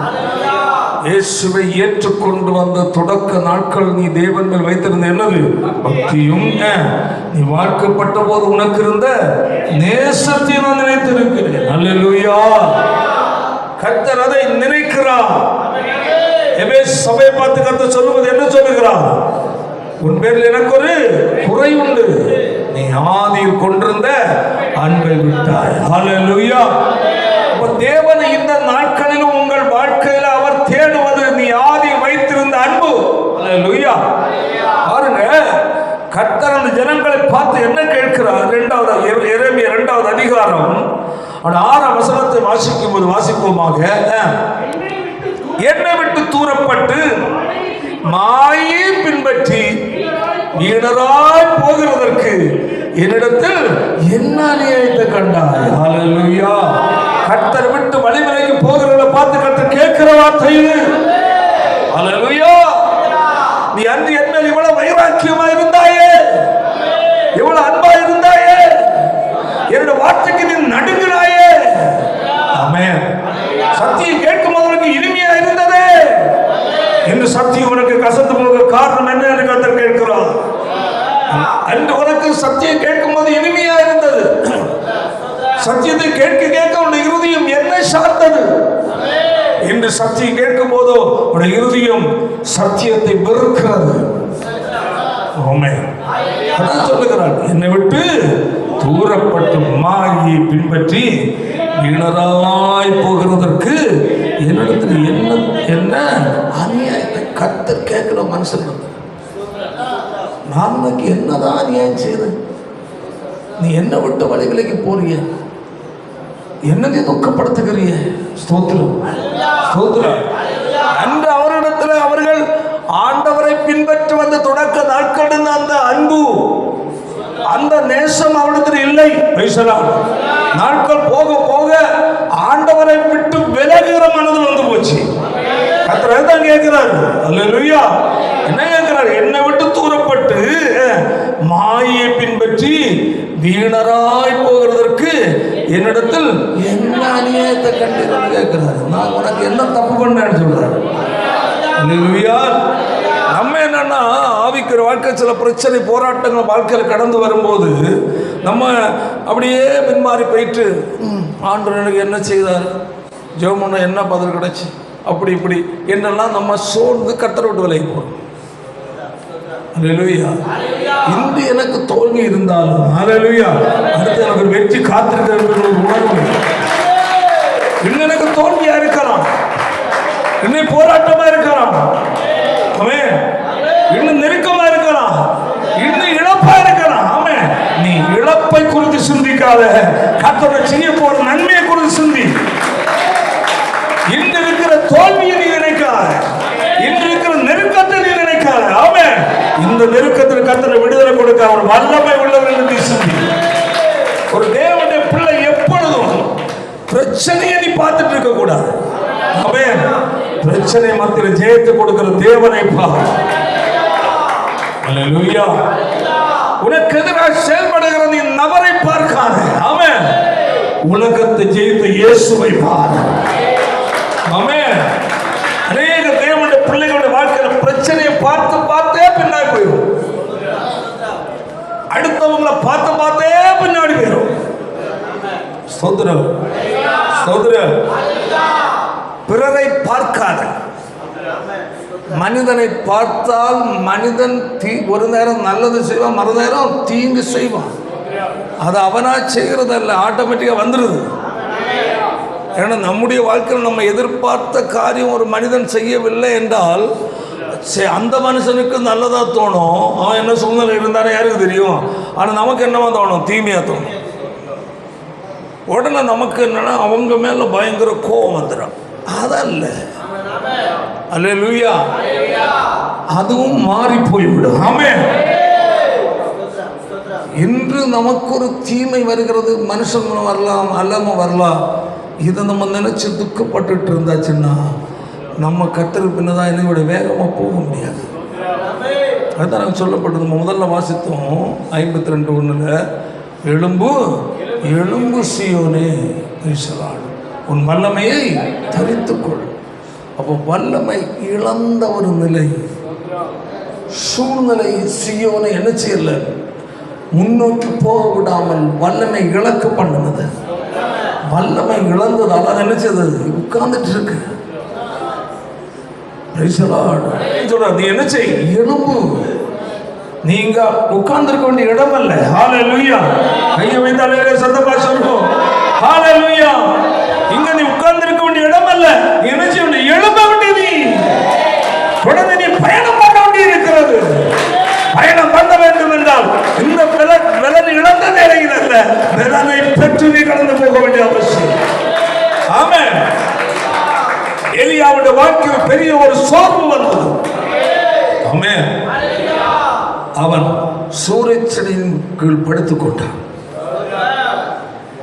இயேசுவை ஏற்றுக்கொண்டு வந்த தொடக்க நாட்கள் நீ தேவன் மேல் வைத்திருந்த என்னது? பக்தியும் நீ வாழ்க்கப்பட்ட போது உனக்கு இருந்த நேசத்தை நான் நினைத்திருக்கிறேன். அல்லேலூயா. கர்த்தர் அதை நினைக்கிறார். எபேசு சபையை பார்த்து கர்த்தர் சொல்லுவது என்ன சொல்லுகிறார்? உன் பேரில் எனக்கு ஒரு குறை உண்டு, நீ ஆதியில் கொண்டிருந்த அன்பை விட்டாய். ஹல்லேலூயா. அப்ப தேவன் இந்த நாட்களிலும் உங்கள் வாழ்க்கையில அவர் தேடுவது நீ ஆதி வைத்திருந்த அன்பு. ஹல்லேலூயா. பாருங்க, கர்த்தர் அந்த ஜனங்களை பார்த்து என்ன கேட்கிறார்? 2 எரேமியா 2வது அதிகாரம் 6ஆம் வசனத்தை வாசிக்கும் போது வாசிப்போமாக. என்னை விட்டு தூரப்பட்டு மாயை பின்பற்றி வீணராய் போகிறதற்கு என்னிடத்தில் என்ன அநியாயத்தை கண்டாய்? ஹல்லேலூயா. கர்த்தர் விட்டு வழிவிலகி போகிறவர்களை பார்த்து கர்த்தர் கேட்கிற வார்த்தை இது. ஹல்லேலூயா. நீ அன்று என் மேல் இவ்வளவு வைராக்கியமா இருந்தாயே, இவ்வளவு அன்பா இருந்தாயே, என்னோட வார்த்தைக்கு நீ நடுங்கினாயே. ஆமென். சத்தியம் கேட்கும் போது உனக்கு இனிமையா இருந்ததே, இந்த சத்தியம் உனக்கு கசந்து போக காரணம் என்ன என்று கர்த்தர் கேட்கிறார். அன்று உனக்கு சத்தியம் கேட்கும் போது இனிமையா இருந்தது, சத்தியத்தை கேட்க கேட்க உன்னுடைய இருதயம் என்ன சார்ந்தது. இன்று சத்தியம் கேட்கும் போதோ உன்னுடைய இருதயம் சத்தியத்தை வெறுக்கிறது. சொல்லுகிறார், என்னை விட்டு தூரப்பட்டு மாயை பின்பற்றி வீணராய் போகிறதற்கு என்னிடத்தில் என்ன என்ன அநியாயத்தை கர்த்தர் கேட்கிற மனுஷன். நான் உனக்கு என்னதான் அநியாயம் செய்தேன்? நீ என்ன விட்டு வழிவிலைக்கு போறிய, என்ன நீ துக்கப்படுத்துகிறிய? ஸ்தோத்திரம், ஸ்தோத்திரம். அன்று அவரிடத்தில் அவர்கள் ஆண்டவரை பின்பற்றி வந்த தொடக்க நாட்களின் அந்த அன்பு, அந்த நேசம் அவரிடத்தில் இல்லை. நாட்கள் போக போக ஆண்டவரை விட்டு விலகுகிற மனதில் வந்து போச்சு. கர்த்தர் தான் கேட்கிறார். அல்லேலூயா. என்ன கேட்கிறார்? என்னை விட்டு தூரப்பட்டு மாயை பின்பற்றி வீணராய் போகிறதற்கு என்னிடத்தில் என்ன அநியாயத்தை கண்டீர்கள் கேட்கிறார். நான் உனக்கு என்ன தப்பு பண்ணேன்னு சொல்றாரு. அல்லேலூயா. நம்ம என்னன்னா ஆவிக்கிற வாழ்க்கை சில பிரச்சனை போராட்டங்கள் வாழ்க்கையில் கடந்து வரும்போது நம்ம அப்படியே பின்மாறி போயிட்டு ஆண்டவர் எனக்கு என்ன செய்தார், ஜெபம் பண்ண என்ன பதில் கிடைச்சி, அப்படி இப்படி என்னெல்லாம் நம்ம சோர்ந்து கர்த்தரை விட்டு விலகி போறோம். அல்லேலூயா. இன்று எனக்கு தோல்வி இருந்தாலும் அல்லேலூயா, அடுத்து எனக்கு வெற்றி காத்திருக்கிற ஒரு உணர்வு. இன்னும் எனக்கு தோல்வியா இருக்கலாம், இன்னும் போராட்டமா இருக்கலாம், ஆமென், இன்னும் நெருக்கமா இருக்கலாம், இன்னும் இழப்பா இருக்கலாம். ஆமென். நீ இழப்பை குறித்து சிந்திக்காத, கர்த்தர் செய்ய போற நன்மையை குறித்து சிந்தி. இன்று இருக்கிற தோல்வியை நீ நினைக்காத, இன்று இருக்கிற நெருக்கத்தை நீ நினைக்காத. ஆமென். இந்த நெருக்கத்தில் கர்த்தர் விடுதலை கொடுக்க அவர் வல்லமை உள்ளவர் என்று நீ சிந்தி. ஒரு தேவனுடைய பிள்ளை எப்பொழுதும் பிரச்சனையை நீ பார்த்துட்டு இருக்க கூடாது. ஆமென். பிரச்சனை மத்தியில் ஜெயத்தை கொடுக்கிற தேவனை பார். அல்லேலூயா. உனக்கு எதிராக செயல்படுகிற நீ நபரை பார்க்காத. ஆமென். உலகத்தை ஜெயித்த இயேசுவை பார். ஆமென். அநேக தேவனுடைய பிள்ளைகளுடைய வாழ்க்கையில் பிரச்சனையை பார்த்து பார்த்தே பின்னாடி போயிடும், அடுத்தவங்களை பார்த்து பார்த்தே பின்னாடி போயிடும். ஸ்தோத்திரம், ஸ்தோத்திரம். பிறரை பார்க்காத. மனிதனை பார்த்தால் மனிதன் ஒரு நேரம் நல்லது செய்வான், மறு நேரம் தீங்கு செய்வான். அது அவனா செய்கிறதல்ல, ஆட்டோமேட்டிக்காக வந்துடுது. ஏன்னா நம்முடைய வாழ்க்கையில் நம்ம எதிர்பார்த்த காரியம் ஒரு மனிதன் செய்யவில்லை என்றால் அந்த மனுஷனுக்கு நல்லதாக தோணும். அவன் என்ன சூழ்நிலை இருந்தானே யாருக்கு தெரியும். ஆனால் நமக்கு என்னவா தோணும்? தீமையாக தோணும். உடனே நமக்கு என்னன்னா அவங்க மேலே பயங்கர கோபம் வந்துடும். அதல்ல. அல்லேலூயா. அதுவும் மாறி போய்விடும். ஆமென். இன்று நமக்கு ஒரு தீமை வருகிறது, மனுஷன் வரலாம், அல்லாம வரலாம். இதை நம்ம நினைச்சு துக்கப்பட்டு இருந்தாச்சுன்னா நம்ம கர்த்தருக்கு பின்னதான் என்னையோட வேகமாக போக முடியாது. அதுதான் நாங்கள் சொல்லப்பட்டது. முதல்ல வாசித்தோம் 52:1. எழும்பு எழும்பு சீயோனே, உன் வல்லமையை தரித்துக்கொள். அப்போ வல்லமை இழந்த ஒரு நிலை, சூழ்நிலை சீயோனை என்ன செய்யல, முன்னோக்கி போக விடாமல் வல்லமை இழக்க பண்ணுனது. வல்லமை இழந்ததால் அது என்ன செய்யுது, உட்கார்ந்துட்டு இருக்கு. சொல்ற நீ என்ன செய், எலும்பு, நீங்க உட்கார்ந்திருக்க வேண்டிய இடம் அல்ல. ஹல்லேலூயா. கையை வைத்தாலே சத்தமா சொல்றோம் ஹல்லேலூயா. இங்க நீ உட்கார்ந்திருக்க வேண்டிய இடம் அல்ல. நீ என்ன செய்ய வேண்டிய, எழும்ப வேண்டியது. தொடர்ந்து நீ பயணம் பண்ண வேண்டி இருக்கிறது. பயணம் பண்ண வேண்டும் என்றால் இந்த பலன் இழந்த நிலையில் அல்ல, பலனை பெற்று நீ கடந்து போக வேண்டிய அவசியம். ஆமென். எலியாவுடைய வாழ்க்கையில் பெரிய ஒரு சோர்வு வந்தது. ஆமென். அவன் சூரியச் செடியின் கீழ் படுத்துக் கொண்டான்.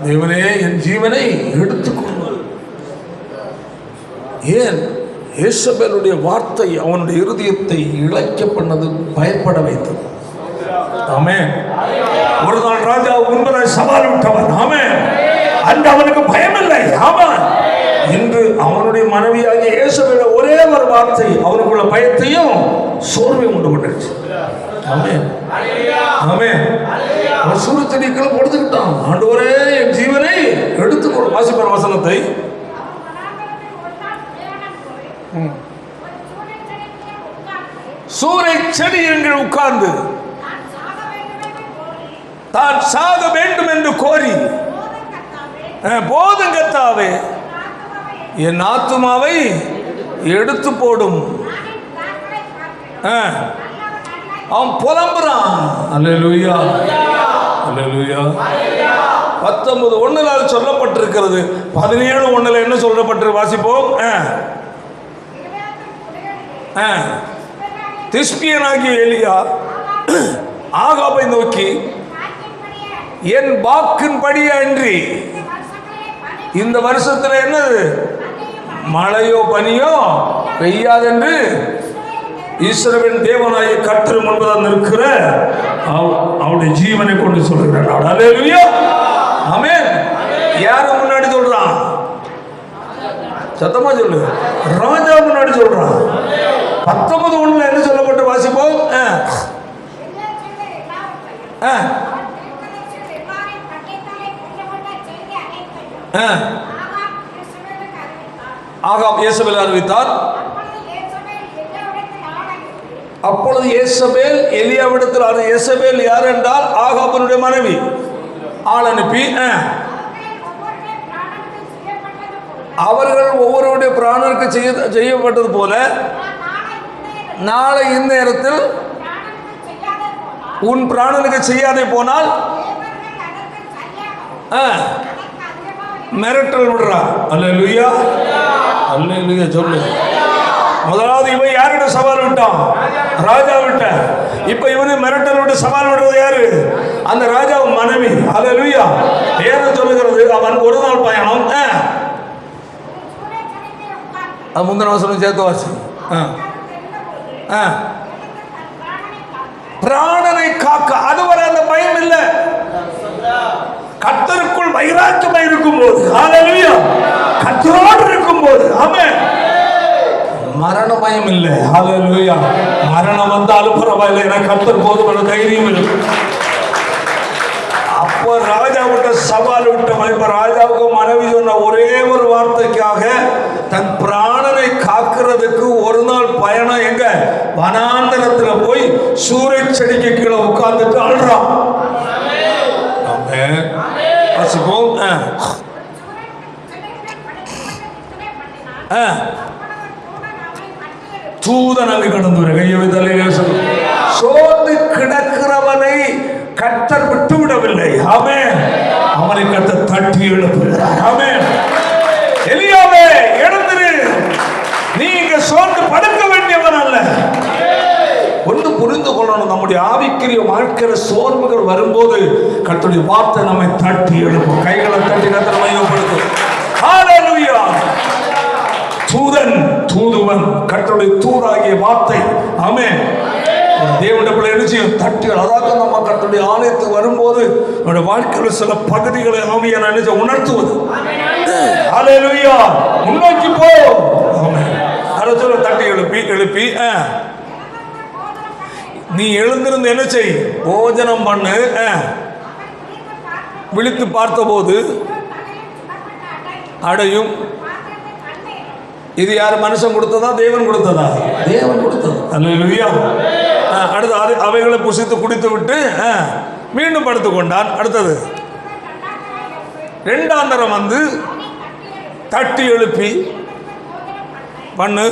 தேவனே, என் ஜீவனை எடுத்துக்கொண்டு. ஏன்? யேசபேலுடைய வார்த்தை அவனுடைய இருதயத்தை இழைக்க பண்ணது, பயப்பட வைத்தது. ஆமென். ஒரு நாள் ராஜா உண்மையை சவால் விட்டவன். ஆமென். அன்று அவனுக்கு பயம் இல்லை. ஆமென். இன்று அவனுடைய மனைவியாகிய யேசபேல் ஒரே ஒரு வார்த்தை அவனுக்குள்ள பயத்தையும் சோர்வையும் உண்டு பண்ணிடுச்சு. ஆமென். ஆமென். அவன் சூரியச்செடிக்குள்ள படுத்துக்கிட்டான். ஆண்டவரே, என் ஜீவனை எடுத்துக்கொள். வாசிப்பார் வசனத்தை. சூரியச் செடியில் உட்கார்ந்து தான் சாக வேண்டும் என்று கோரி, போதும் கர்த்தாவே, என் ஆத்துமாவை எடுத்து போடும். அவன் புலம்புறான். அல்லேலூயா, அல்லேலூயா. 19:1 சொல்லப்பட்டிருக்கிறது. 17:1 என்ன சொல்லப்பட்டிருக்கு வாசிப்போம். திஸ்பியனாகிய எலியா ஆகாபை நோக்கி, என் வாக்கின்படியே அன்றி இந்த வருஷத்துல என்னது, மழையோ பனியோ பெய்யாதென்று ஈஸ்வரவின் தேவனாகிய கர்த்தர் முன்பதாக இருக்கிற அவருடைய ஜீவனை கொண்டு சொல்கிறார். அல்லேலூயா. ஆமென். யாரு முன்னாடி சொல்றான்? சத்தமா சொல்லு. ராஜா முன்னாடி சொல்றான். 19:1 என்ன சொல்லப்பட்டு வாசிப்போம். ஆகாப் யேசபேல் அறிவித்தார். அப்பொழுது யேசபேல் எலியாவிடத்தில், யேசபேல் யார் என்றால் ஆகாபினுடைய மனைவி, ஆள் அனுப்பி அவர்கள் ஒவ்வொருடைய பிராணனுக்கு செய்யப்பட்டது போல நாளை இந்நேரத்தில் உன் பிராணனுக்கு செய்யாதே போனால் மிரட்டல் விடுறா. அல்லேலூயா, அல்லேலூயா. சொல்லு. முதலாவது இவன் யார்கிட்ட சவால் விட்டான்? ராஜா விட்ட. இப்ப இவனு மிரட்டல் விட்டு சவால் விடுறது யாரு? அந்த ராஜாவின் மனைவி. அல்லேலூயா. வேதம் சொல்லுகிறது, அவன் ஒரு நாள் பயணம். முந்தின வசனம் சேர்த்து வாசி. பிராணனை காக்க அதுவரை அந்த பயம் இல்லை. கர்த்தருக்குள் வைராக்கியமாய் இருக்கும் போது, ஹல்லேலூயா, கர்த்தரோடு இருக்கும் போது, ஆமென், மரண பயம் இல்லை. ஹல்லேலூயா. மரணம் வந்தாலும் பரவாயில்லை, எனக்கு கர்த்தர் போதுமான தைரியம் இல்லை. அப்போ ராஜா விட்ட சவால் விட்டவன் இப்ப ராஜாவுக்கு மனைவி சொன்ன ஒரே ஒரு வார்த்தைக்காக தன் பிராணனை காக்கிறதுக்கு ஒரு நாள் பயணம் எங்க வனாந்தரத்துல போய் சூரியச் செடிக்கு கீழே உட்கார்ந்துட்டு அழுறான். தூதன் அங்கு கடந்து வர கையை வைத்தாலே சோர்ந்து கிடக்கிறவனை கர்த்தர் விட்டுவிடவில்லை. ஆமென். அவனை கர்த்தர் தட்டி எழுப்புகிறார். ஆமென். எலியாவே, எழுந்திரு, நீங்க சோர்ந்து படுக்க வேண்டியவன் அல்ல. ஒன்று புரிந்து கொள்ளணும், நம்முடைய ஆவிக்குரிய வாழ்க்கையில சோர்வுகள் வரும்போது கர்த்தருடைய வார்த்தை நம்மை தட்டி எழுப்பும். கைகளை தட்டி கர்த்தரை மையப்படுத்தும். ஹல்லேலூயா. தூதுவன் கர்த்தருடைய தூதாகிய வார்த்தை. ஆமென். தேவனுடைய பிள்ளை நிச்சயம் தட்டி. அதாவது நம்ம கர்த்தருடைய ஆலயத்துக்கு வரும்போது நம்முடைய வாழ்க்கையில் சில பகுதிகளை ஆவியான நினைச்ச உணர்த்துவது. ஹல்லேலூயா. முன்னோக்கி போ. ஆமென். அதை சொல்ல தட்டி எழுப்பி நீ எழுந்திருந்து என்ன செய், போஜனம் பண்ணு. விழித்து பார்த்தபோது அடையும். இது யார் மனுஷன் கொடுத்ததா தேவன் கொடுத்ததா? தேவன் கொடுத்தது. அல்லேலூயா. அடுத்து அவைகளை புசித்து குடித்து விட்டு மீண்டும் படுத்து கொண்டான். அடுத்தது இரண்டாம் தரம் வந்து தட்டி எழுப்பி பண்ணு,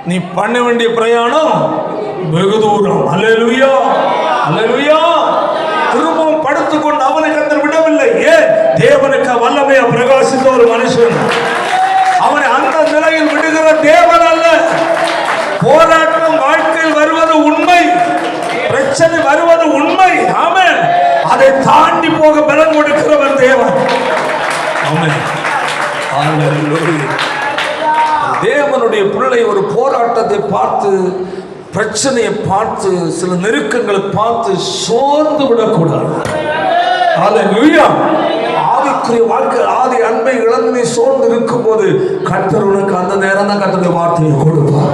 நீ பண்ண வேண்டிய பிரயாணம் வெகு தூரம். அல்லேலூயா, அல்லேலூயா. திரும்பவும் படுத்துக்கொண்டு அவனை கர்த்தர் விடவில்லை. ஏன்? தேவனுக்கு வல்லமையா பிரகாசித்த ஒரு மனுஷன். அவனை அந்த நிலையில் விடுகிற தேவன் அல்ல. போராட்டம் வாழ்க்கையில் வருவது உண்மை, பிரச்சனை வருவது உண்மை. ஆமென். அதை தாண்டி போக பலன் கொடுக்கிறவர் தேவன். ஆமென். அல்லேலூயா. தேவனுடைய பிள்ளை ஒரு போராட்டத்தை பார்த்து, பிரச்சனையை பார்த்து, சில நெருக்கங்களை பார்த்து சோர்ந்து விடக்கூடாது. அல்லேலூயா. ஆவிக்குரிய வாழ்க்கை ஆதி அன்பை இழந்து நீ சோர்ந்து இருக்கும் போது கர்த்தர் உனக்கு அந்த நேரம் தான் கர்த்தருடைய வார்த்தையை கொடுப்பார்.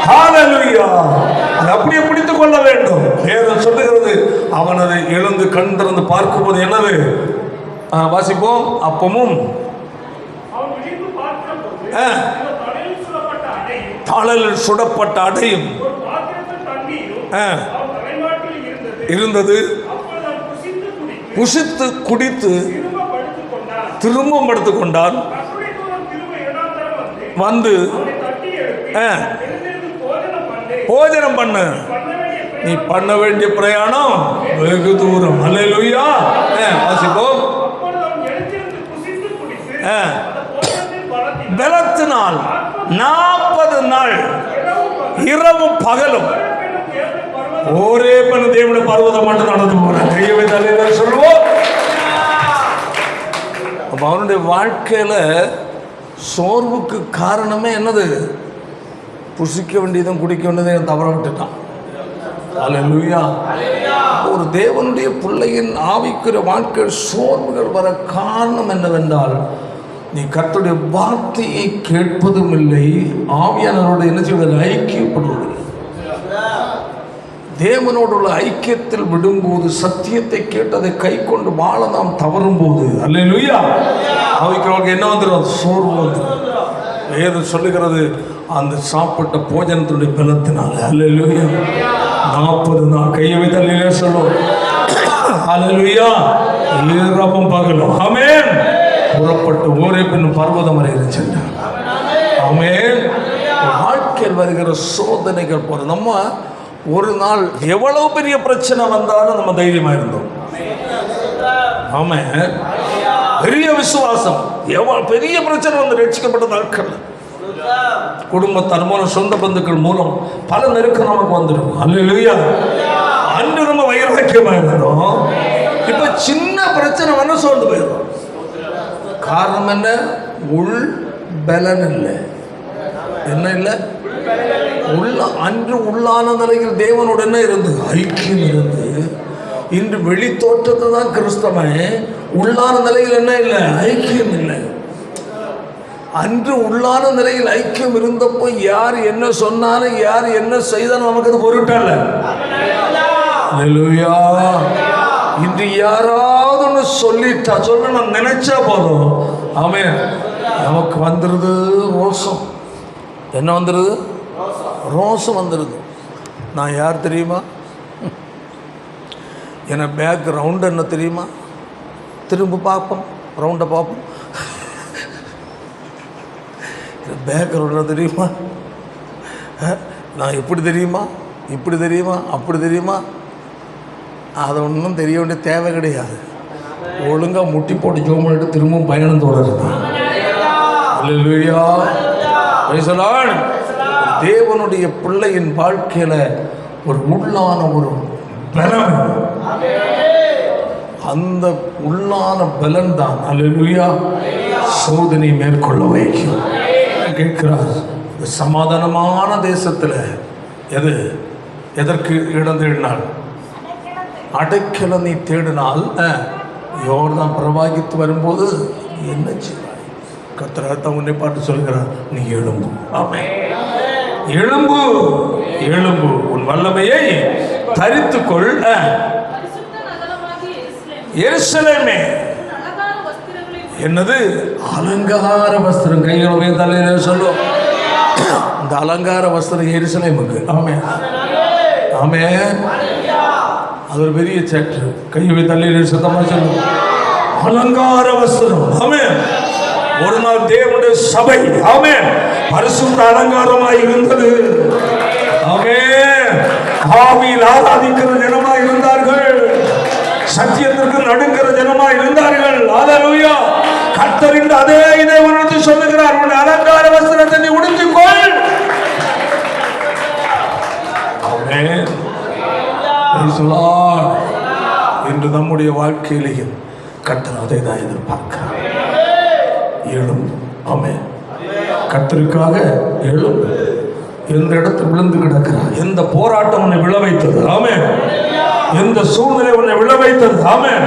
ஹல்லேலூயா. அதை அப்படியே பிடித்துக் கொள்ள வேண்டும். வேதம் சொல்லுகிறது, அவன் அதை எழுந்து கண் திறந்து பார்க்கும் போது என்னது வாசிப்போம். அப்பமும் தாளலில் சுடப்பட்ட அடையும் இருந்தது. புசித்து குடித்து திரும்ப படுத்துக் கொண்டான். வந்து போஜனம் பண்ணு, நீ பண்ண வேண்டிய பிரயாணம் வெகு தூரம். அல்லேலூயா. வாசிப்போம். பலத்தினால் 40 நாள் இரவும் பகலும் ஒரே பண்ண தேவனுடைய பர்வதம் மட்டும் நடந்து போறேன். கையவை தலைவர் சொல்லுவோம். அவனுடைய வாழ்க்கையில சோர்வுக்கு காரணமே என்னது? புசிக்க வேண்டியதும் குடிக்க வேண்டியதும் தவற விட்டுட்டான். அல்லேலூயா. ஒரு தேவனுடைய பிள்ளையின் ஆவிக்குரிய வாழ்க்கையில் சோர்வுகள் வர காரணம் என்னவென்றால், நீ கர்த்தருடைய வார்த்தையை கேட்பதும் இல்லை, ஆவியானவரோடு என்ன செய்வதில்லை, ஐக்கியப்படுவதில்லை. தேவனோடு உள்ள ஐக்கியத்தில் விடும்போது, சத்தியத்தை கேட்டதை கை கொண்டு வாழ நாம் தவறும் போது, அல்லேலூயா, ஆவிக்கிறவர்களுக்கு என்ன வந்துடும்? சோர்வு வந்துடும். வேதம் சொல்லுகிறது, அந்த சாப்பிட்ட போஜனத்தினுடைய பலத்தினால. அல்லேலூயா. 40 நாள் கையை வைத்து சொல்லுவோம். அல்லேலூயா. இரவும் பகலும். ஆமென். புறப்பட்டு ஒரே பின்னும் பர்வதம் வரை சென்றார். ஆமென். வாழ்க்கையில் வருகிற சோதனைகள் போற நம்ம ஒரு நாள் எவ்வளவு பெரிய பிரச்சனை வந்தாலும் நம்ம தைரியமா இருந்தோம். ஆமென். பெரிய விசுவாசம். எவ்வளவு பெரிய பிரச்சனை வந்து ரட்சிக்கப்பட்ட நாட்கள், குடும்பத்தார் மூலம், சொந்த பந்துக்கள் மூலம் பல நெருக்கம் நமக்கு வந்துடும். அல்லேலூயா. அன்று நம்ம வைராக்கியமா இருந்தோம். இப்ப சின்ன பிரச்சனை வந்து சோர்ந்து போயிடும். காரணம் என்ன? உள் பலன் இல்லை. என்ன இல்லை? அன்று உள்ளான நிலையில் தேவனோடு என்ன இருந்து? ஐக்கியம் இருந்து. இன்று வெளி தோற்றத்தை தான் கிறிஸ்தவன், உள்ளான நிலையில் என்ன இல்லை? ஐக்கியம் இல்லை. அன்று உள்ளான நிலையில் ஐக்கியம் இருந்தப்போ யார் என்ன சொன்னாலும், யார் என்ன செய்தாலும் நமக்கு அது பொருட்டல்ல. அல்லேலூயா. இன்று யாராவது ஒன்று சொல்லிட்டா, சொல்ல நான் நினைச்சா போதும், ஆமென், நமக்கு வந்துடுது ரோஷம். என்ன வந்துடுது? ரோஷம் வந்துடுது. நான் யார் தெரியுமா? என்ன பேக் ரவுண்டு என்ன தெரியுமா? திரும்ப பார்ப்போம், ரவுண்டை பார்ப்போம். பேக் ரவுண்டை தெரியுமா? நான் எப்படி தெரியுமா? இப்படி தெரியுமா? அப்படி தெரியுமா? அதை ஒன்றும் தெரிய வேண்டிய தேவை கிடையாது. ஒழுங்காக முட்டி போட்டு ஜோம் பண்ணிட்டு திரும்பவும் பயணம் தொடருது. அல்லேலூயா. தேவனுடைய பிள்ளையின் வாழ்க்கையில ஒரு உள்ளான ஒரு பலம், அந்த உள்ளான பலன் தான் அல்லேலூயா சோதனை மேற்கொள்ள வைக்கும். கேட்கிறார், சமாதானமான தேசத்தில் எதற்கு இடம் தேடினாள்? அடைக்கலம் நீ தேடினால் யோர்தான் பிரவாகித்து வரும்போது என்ன செய்வாய்? கர்த்தர் உன்னை பார்த்து சொல்கிறார், நீ எழும்பு. ஆமென். எழும்பு எழும்பு, உன் வல்லமையை தரித்துக்கொள். எருசலேமே என்னது? அலங்கார வஸ்திரம். கைகளை தலையில சொல்லும். இந்த அலங்கார வஸ்திரம் எருசலேமுக்கு. ஆமே ஆமே. அது ஒரு பெரிய சேற்று. கையை தலையில சத்தமா சொல்லும். அலங்கார வஸ்திரம். ஆமே. ஒரு நாள் தேவனுடைய சபை ஆமே பரிசுத்த அலங்காரமாய் இருந்தது. ஆமே. ஆவியில் ஆராதிக்கிற ஜனமாய் இருந்தார்கள். சத்தியத்திற்கு நடுங்கிற ஜனமாய் இருந்தார்கள். ஹல்லேலூயா. கர்த்தர் இந்த அதே இதை உணர்ந்து சொல்லுகிறார், உன் அலங்கார வஸ்திரத்தை நீ உடுத்திக்கொள். ஆமென். இன்று நம்முடைய வாழ்க்கையிலேயும் கர்த்தர் அதை தான் எதிர்பார்க்கிறார். எழும். ஆமென். கர்த்தருக்காக எழும். எந்த இடத்தில் விழுந்து கிடக்கிறார்? எந்த போராட்டம் உன்னை விழ வைத்தது? ஆமென். எந்த சூழ்நிலை உன்னை விழ வைத்தது? ஆமென்.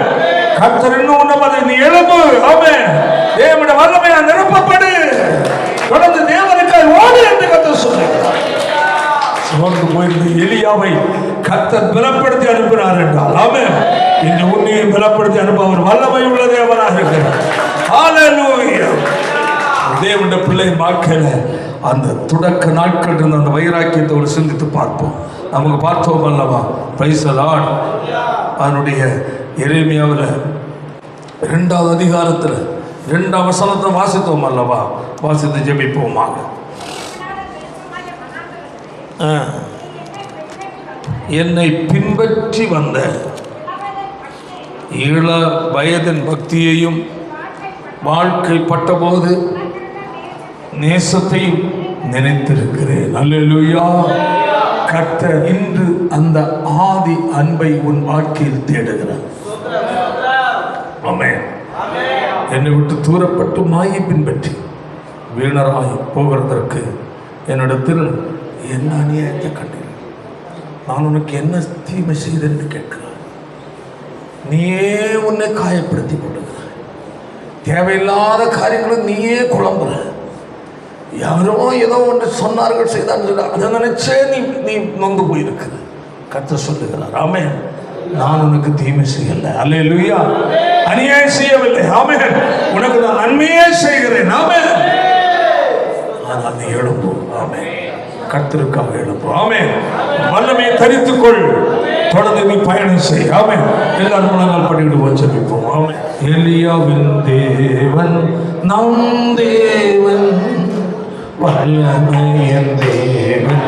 கர்த்தர் இன்னும் உன்னை நீ எழும்பு. ஆமென். தேவனுடைய வல்லமையால் நிரப்பப்படு. தொடர்ந்து தேவனுக்காய் ஓடு என்று கர்த்தர் சொல்லுகிறார். சோர்ந்து போயிருந்த எலியாவை கர்த்தர் பலப்படுத்தி அனுப்பினார் என்றால் ஆமென். இன்று உன்னையும் பலப்படுத்தி அனுப்ப அவர் வல்லமை உள்ள தேவனாக இருக்கிறார். ஹல்லேலூயா. தேவனுடைய பிள்ளை வாழ்க்கையில அந்த தொடக்க நாட்கள் இருந்த அந்த வைராக்கியத்தை ஒரு சிந்தித்து பார்ப்போம். நமக்கு பார்த்தோம் அல்லவா? Price the Lord. அதனுடைய எரேமியாவில் 2வது அதிகாரத்தில் 2ஆம் வசனத்தை வாசித்தோம் அல்லவா? வாசித்து ஜெபிப்போமாக. என்னை பின்பற்றி வந்த இள வயதின் பக்தியையும் வாழ்க்கைப்பட்ட போது நேசத்தையும் நினைத்திருக்கிறேன். அல்லேலூயா. கர்த்தர் இன்று அந்த ஆதி அன்பை உன் வாழ்க்கையில் தேடுகிறார். ஆமென். என்னை விட்டு தூரப்பட்டு மாயை பின்பற்றி வீணராய் போகிறதற்கு என்னிடத்தில் என்ன அநியாயத்தை கண்டேன், நான் உனக்கு என்ன தீமை செய்தேன்னு கேட்கிறார். நீயே உன்னை காயப்படுத்தி கொள்ளுகிறாய். தேவையில்லாத காரியங்களும் நீயே குழம்புற. யாரோ ஏதோ ஒன்று சொன்னார்கள் செய்தார்கள், அதை நினைச்சே நீ நொந்து போயிருக்கிற. கர்த்தர் சொல்லுகிறார், ஆமென், நான் உனக்கு தீமை செய்யல. அல்லேலூயா. அநியாயம் செய்யவில்லை. ஆமென். உனக்கு நான் நன்மையே செய்கிறேன். ஆமென். ஆனால் நீ எழும்பு. ஆமென். கர்த்தருக்காக எழும்பு. ஆமென். வல்லமையை தரித்துக்கொள். தொடர்ந்து நீ பயணம் செய். ஆமென். எல்லாரும் முழங்கால் படிக்கிடுவோம், ஜெபிப்போம். ஆமென். எலியாவின் தேவன் நம் தேவன், வல்லமையின் தேவன்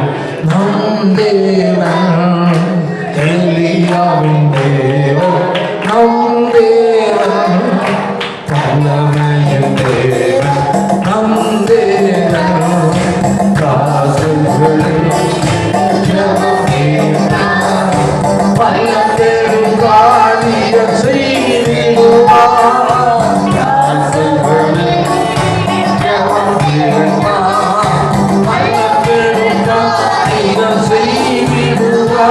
நம் தேவன். எலியாவின் தேவன் நம் தேவன், வல்லமையின் தேவன் நம் தேவன். காசுகளில் பல்லவரும் காரிய செய்திடுவார். காசுகளில் பல்லவரும் காரிய செய்திடுவார்.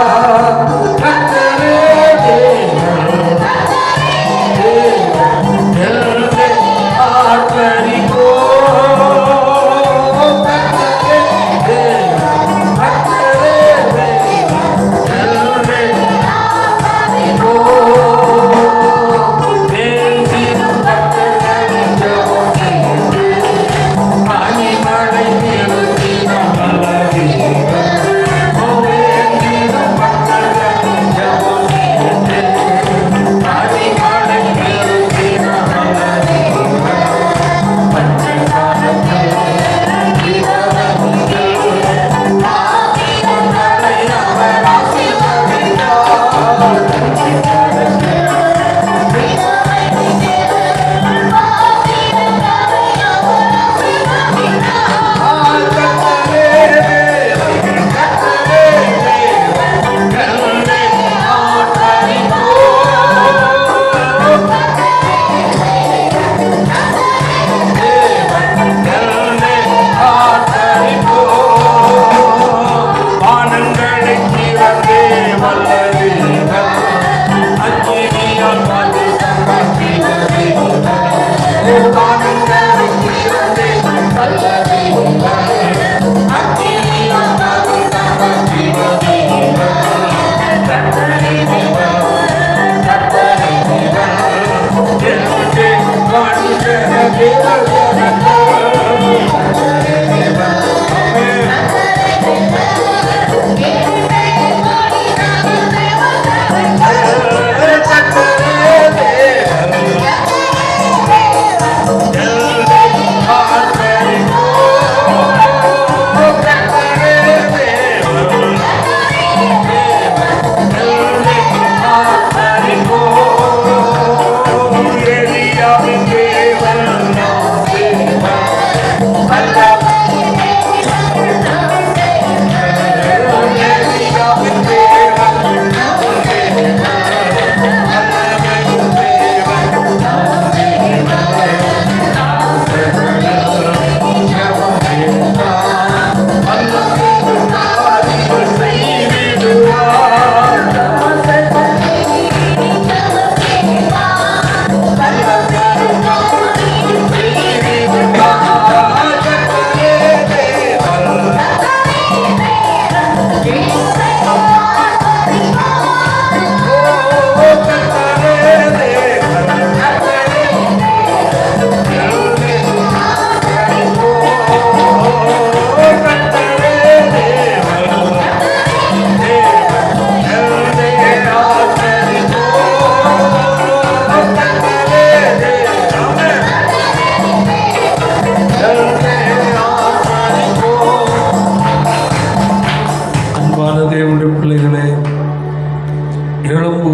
எழும்பு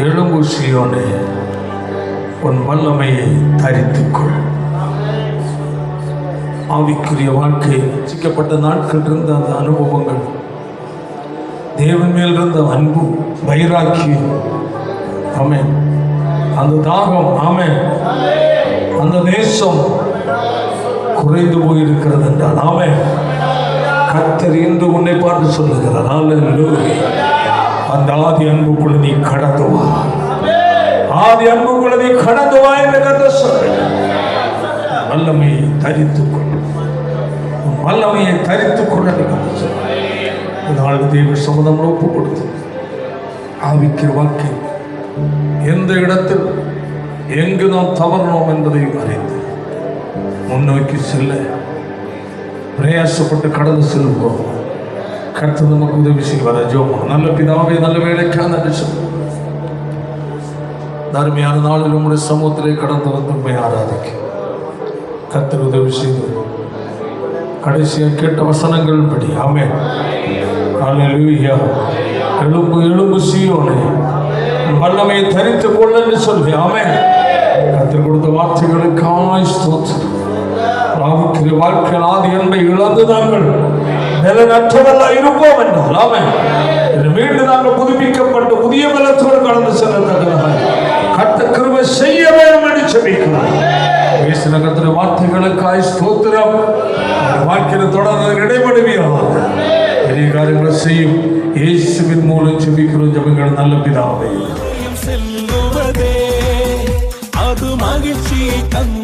எழும்பு சீயோனே, உன் வல்லமையை தரித்துக்கொள். ஆவிக்குரிய வாழ்க்கை ரட்சிக்கப்பட்ட நாட்கள் இருந்த அந்த அனுபவங்கள், தேவன் மேல் இருந்த அன்பு, வைராக்கியம், ஆமென், அந்த தாகம், ஆமென், அந்த நேசம் குறைந்து போயிருக்கிறது என்றால், ஆமென், கர்த்தர் இன்று உன்னை பார்த்து சொல்லுகிறார், அல்லேலூயா, அந்த ஆதி அன்புக்குள்ள நீ கடந்து வா, ஆதி அன்புக்குள்ள நீ கடந்து வா என்று கர்த்தர் சொல்லுகிறார். வல்லமையை தரித்துக்கொள், வல்லமையை தரித்துக்கொள்ள தேவ சமுதாயம் ஒப்பு கொடுத்து ஆவிக்கிற வாழ்க்கை எந்த இடத்தில் எங்கு நாம் தவறணும் என்பதை அறிந்து முன்னோக்கி செல்ல பிரயாசப்பட்டு கடந்து செல்வோம். கர்த்தர் நமக்கு உதவி செய்வார். ஜெபம். நல்ல பிதாவே, நல்ல வேலைக்காக நன்றி சொல்லுவோம். அருமையான நாளில் உங்களுடைய சமூகத்திலே கடந்து வந்து உண்மை ஆராதிக்க கர்த்தர் உதவி செய்து கடைசியாக கேட்ட வசனங்கள் படி, ஆமென், அல்லேலூயா, எழும்பு எழும்பு சீயோனே, வல்லமையை தரித்துக் கொள்ள என்று சொல்லி, ஆமென், கர்த்தர் கொடுத்த வார்த்தைகளுக்காய் ஸ்தோத்திரம். ஆவிக்குரிய வாழ்க்கையின் ஆதி அன்பை இழந்து நாங்கள் நிலநற்றவல்ல இருப்போம் என்றால், ஆமென், மீண்டும் நாங்கள் புதுப்பிக்கப்பட்டு புதிய பலத்தோடு கடந்து செல்லத்தக்கதாக கர்த்தர் கிருபை செய்ய வேண்டும் என்று ஜெபிக்கிறோம். பேசின கர்த்தருடைய வார்த்தைகளுக்காய் ஸ்தோத்திரம். வாழ்க்கையில் தொடர்ந்து இடைபடுவீராக பெரிய காரியங்களை செய்யும் இயேசுவின் மூலம் ஜெபிக்கிறோம். ஜெபங்கள் நல்ல பிதாவே. செல்லுவதே அது மகிழ்ச்சியை தந்து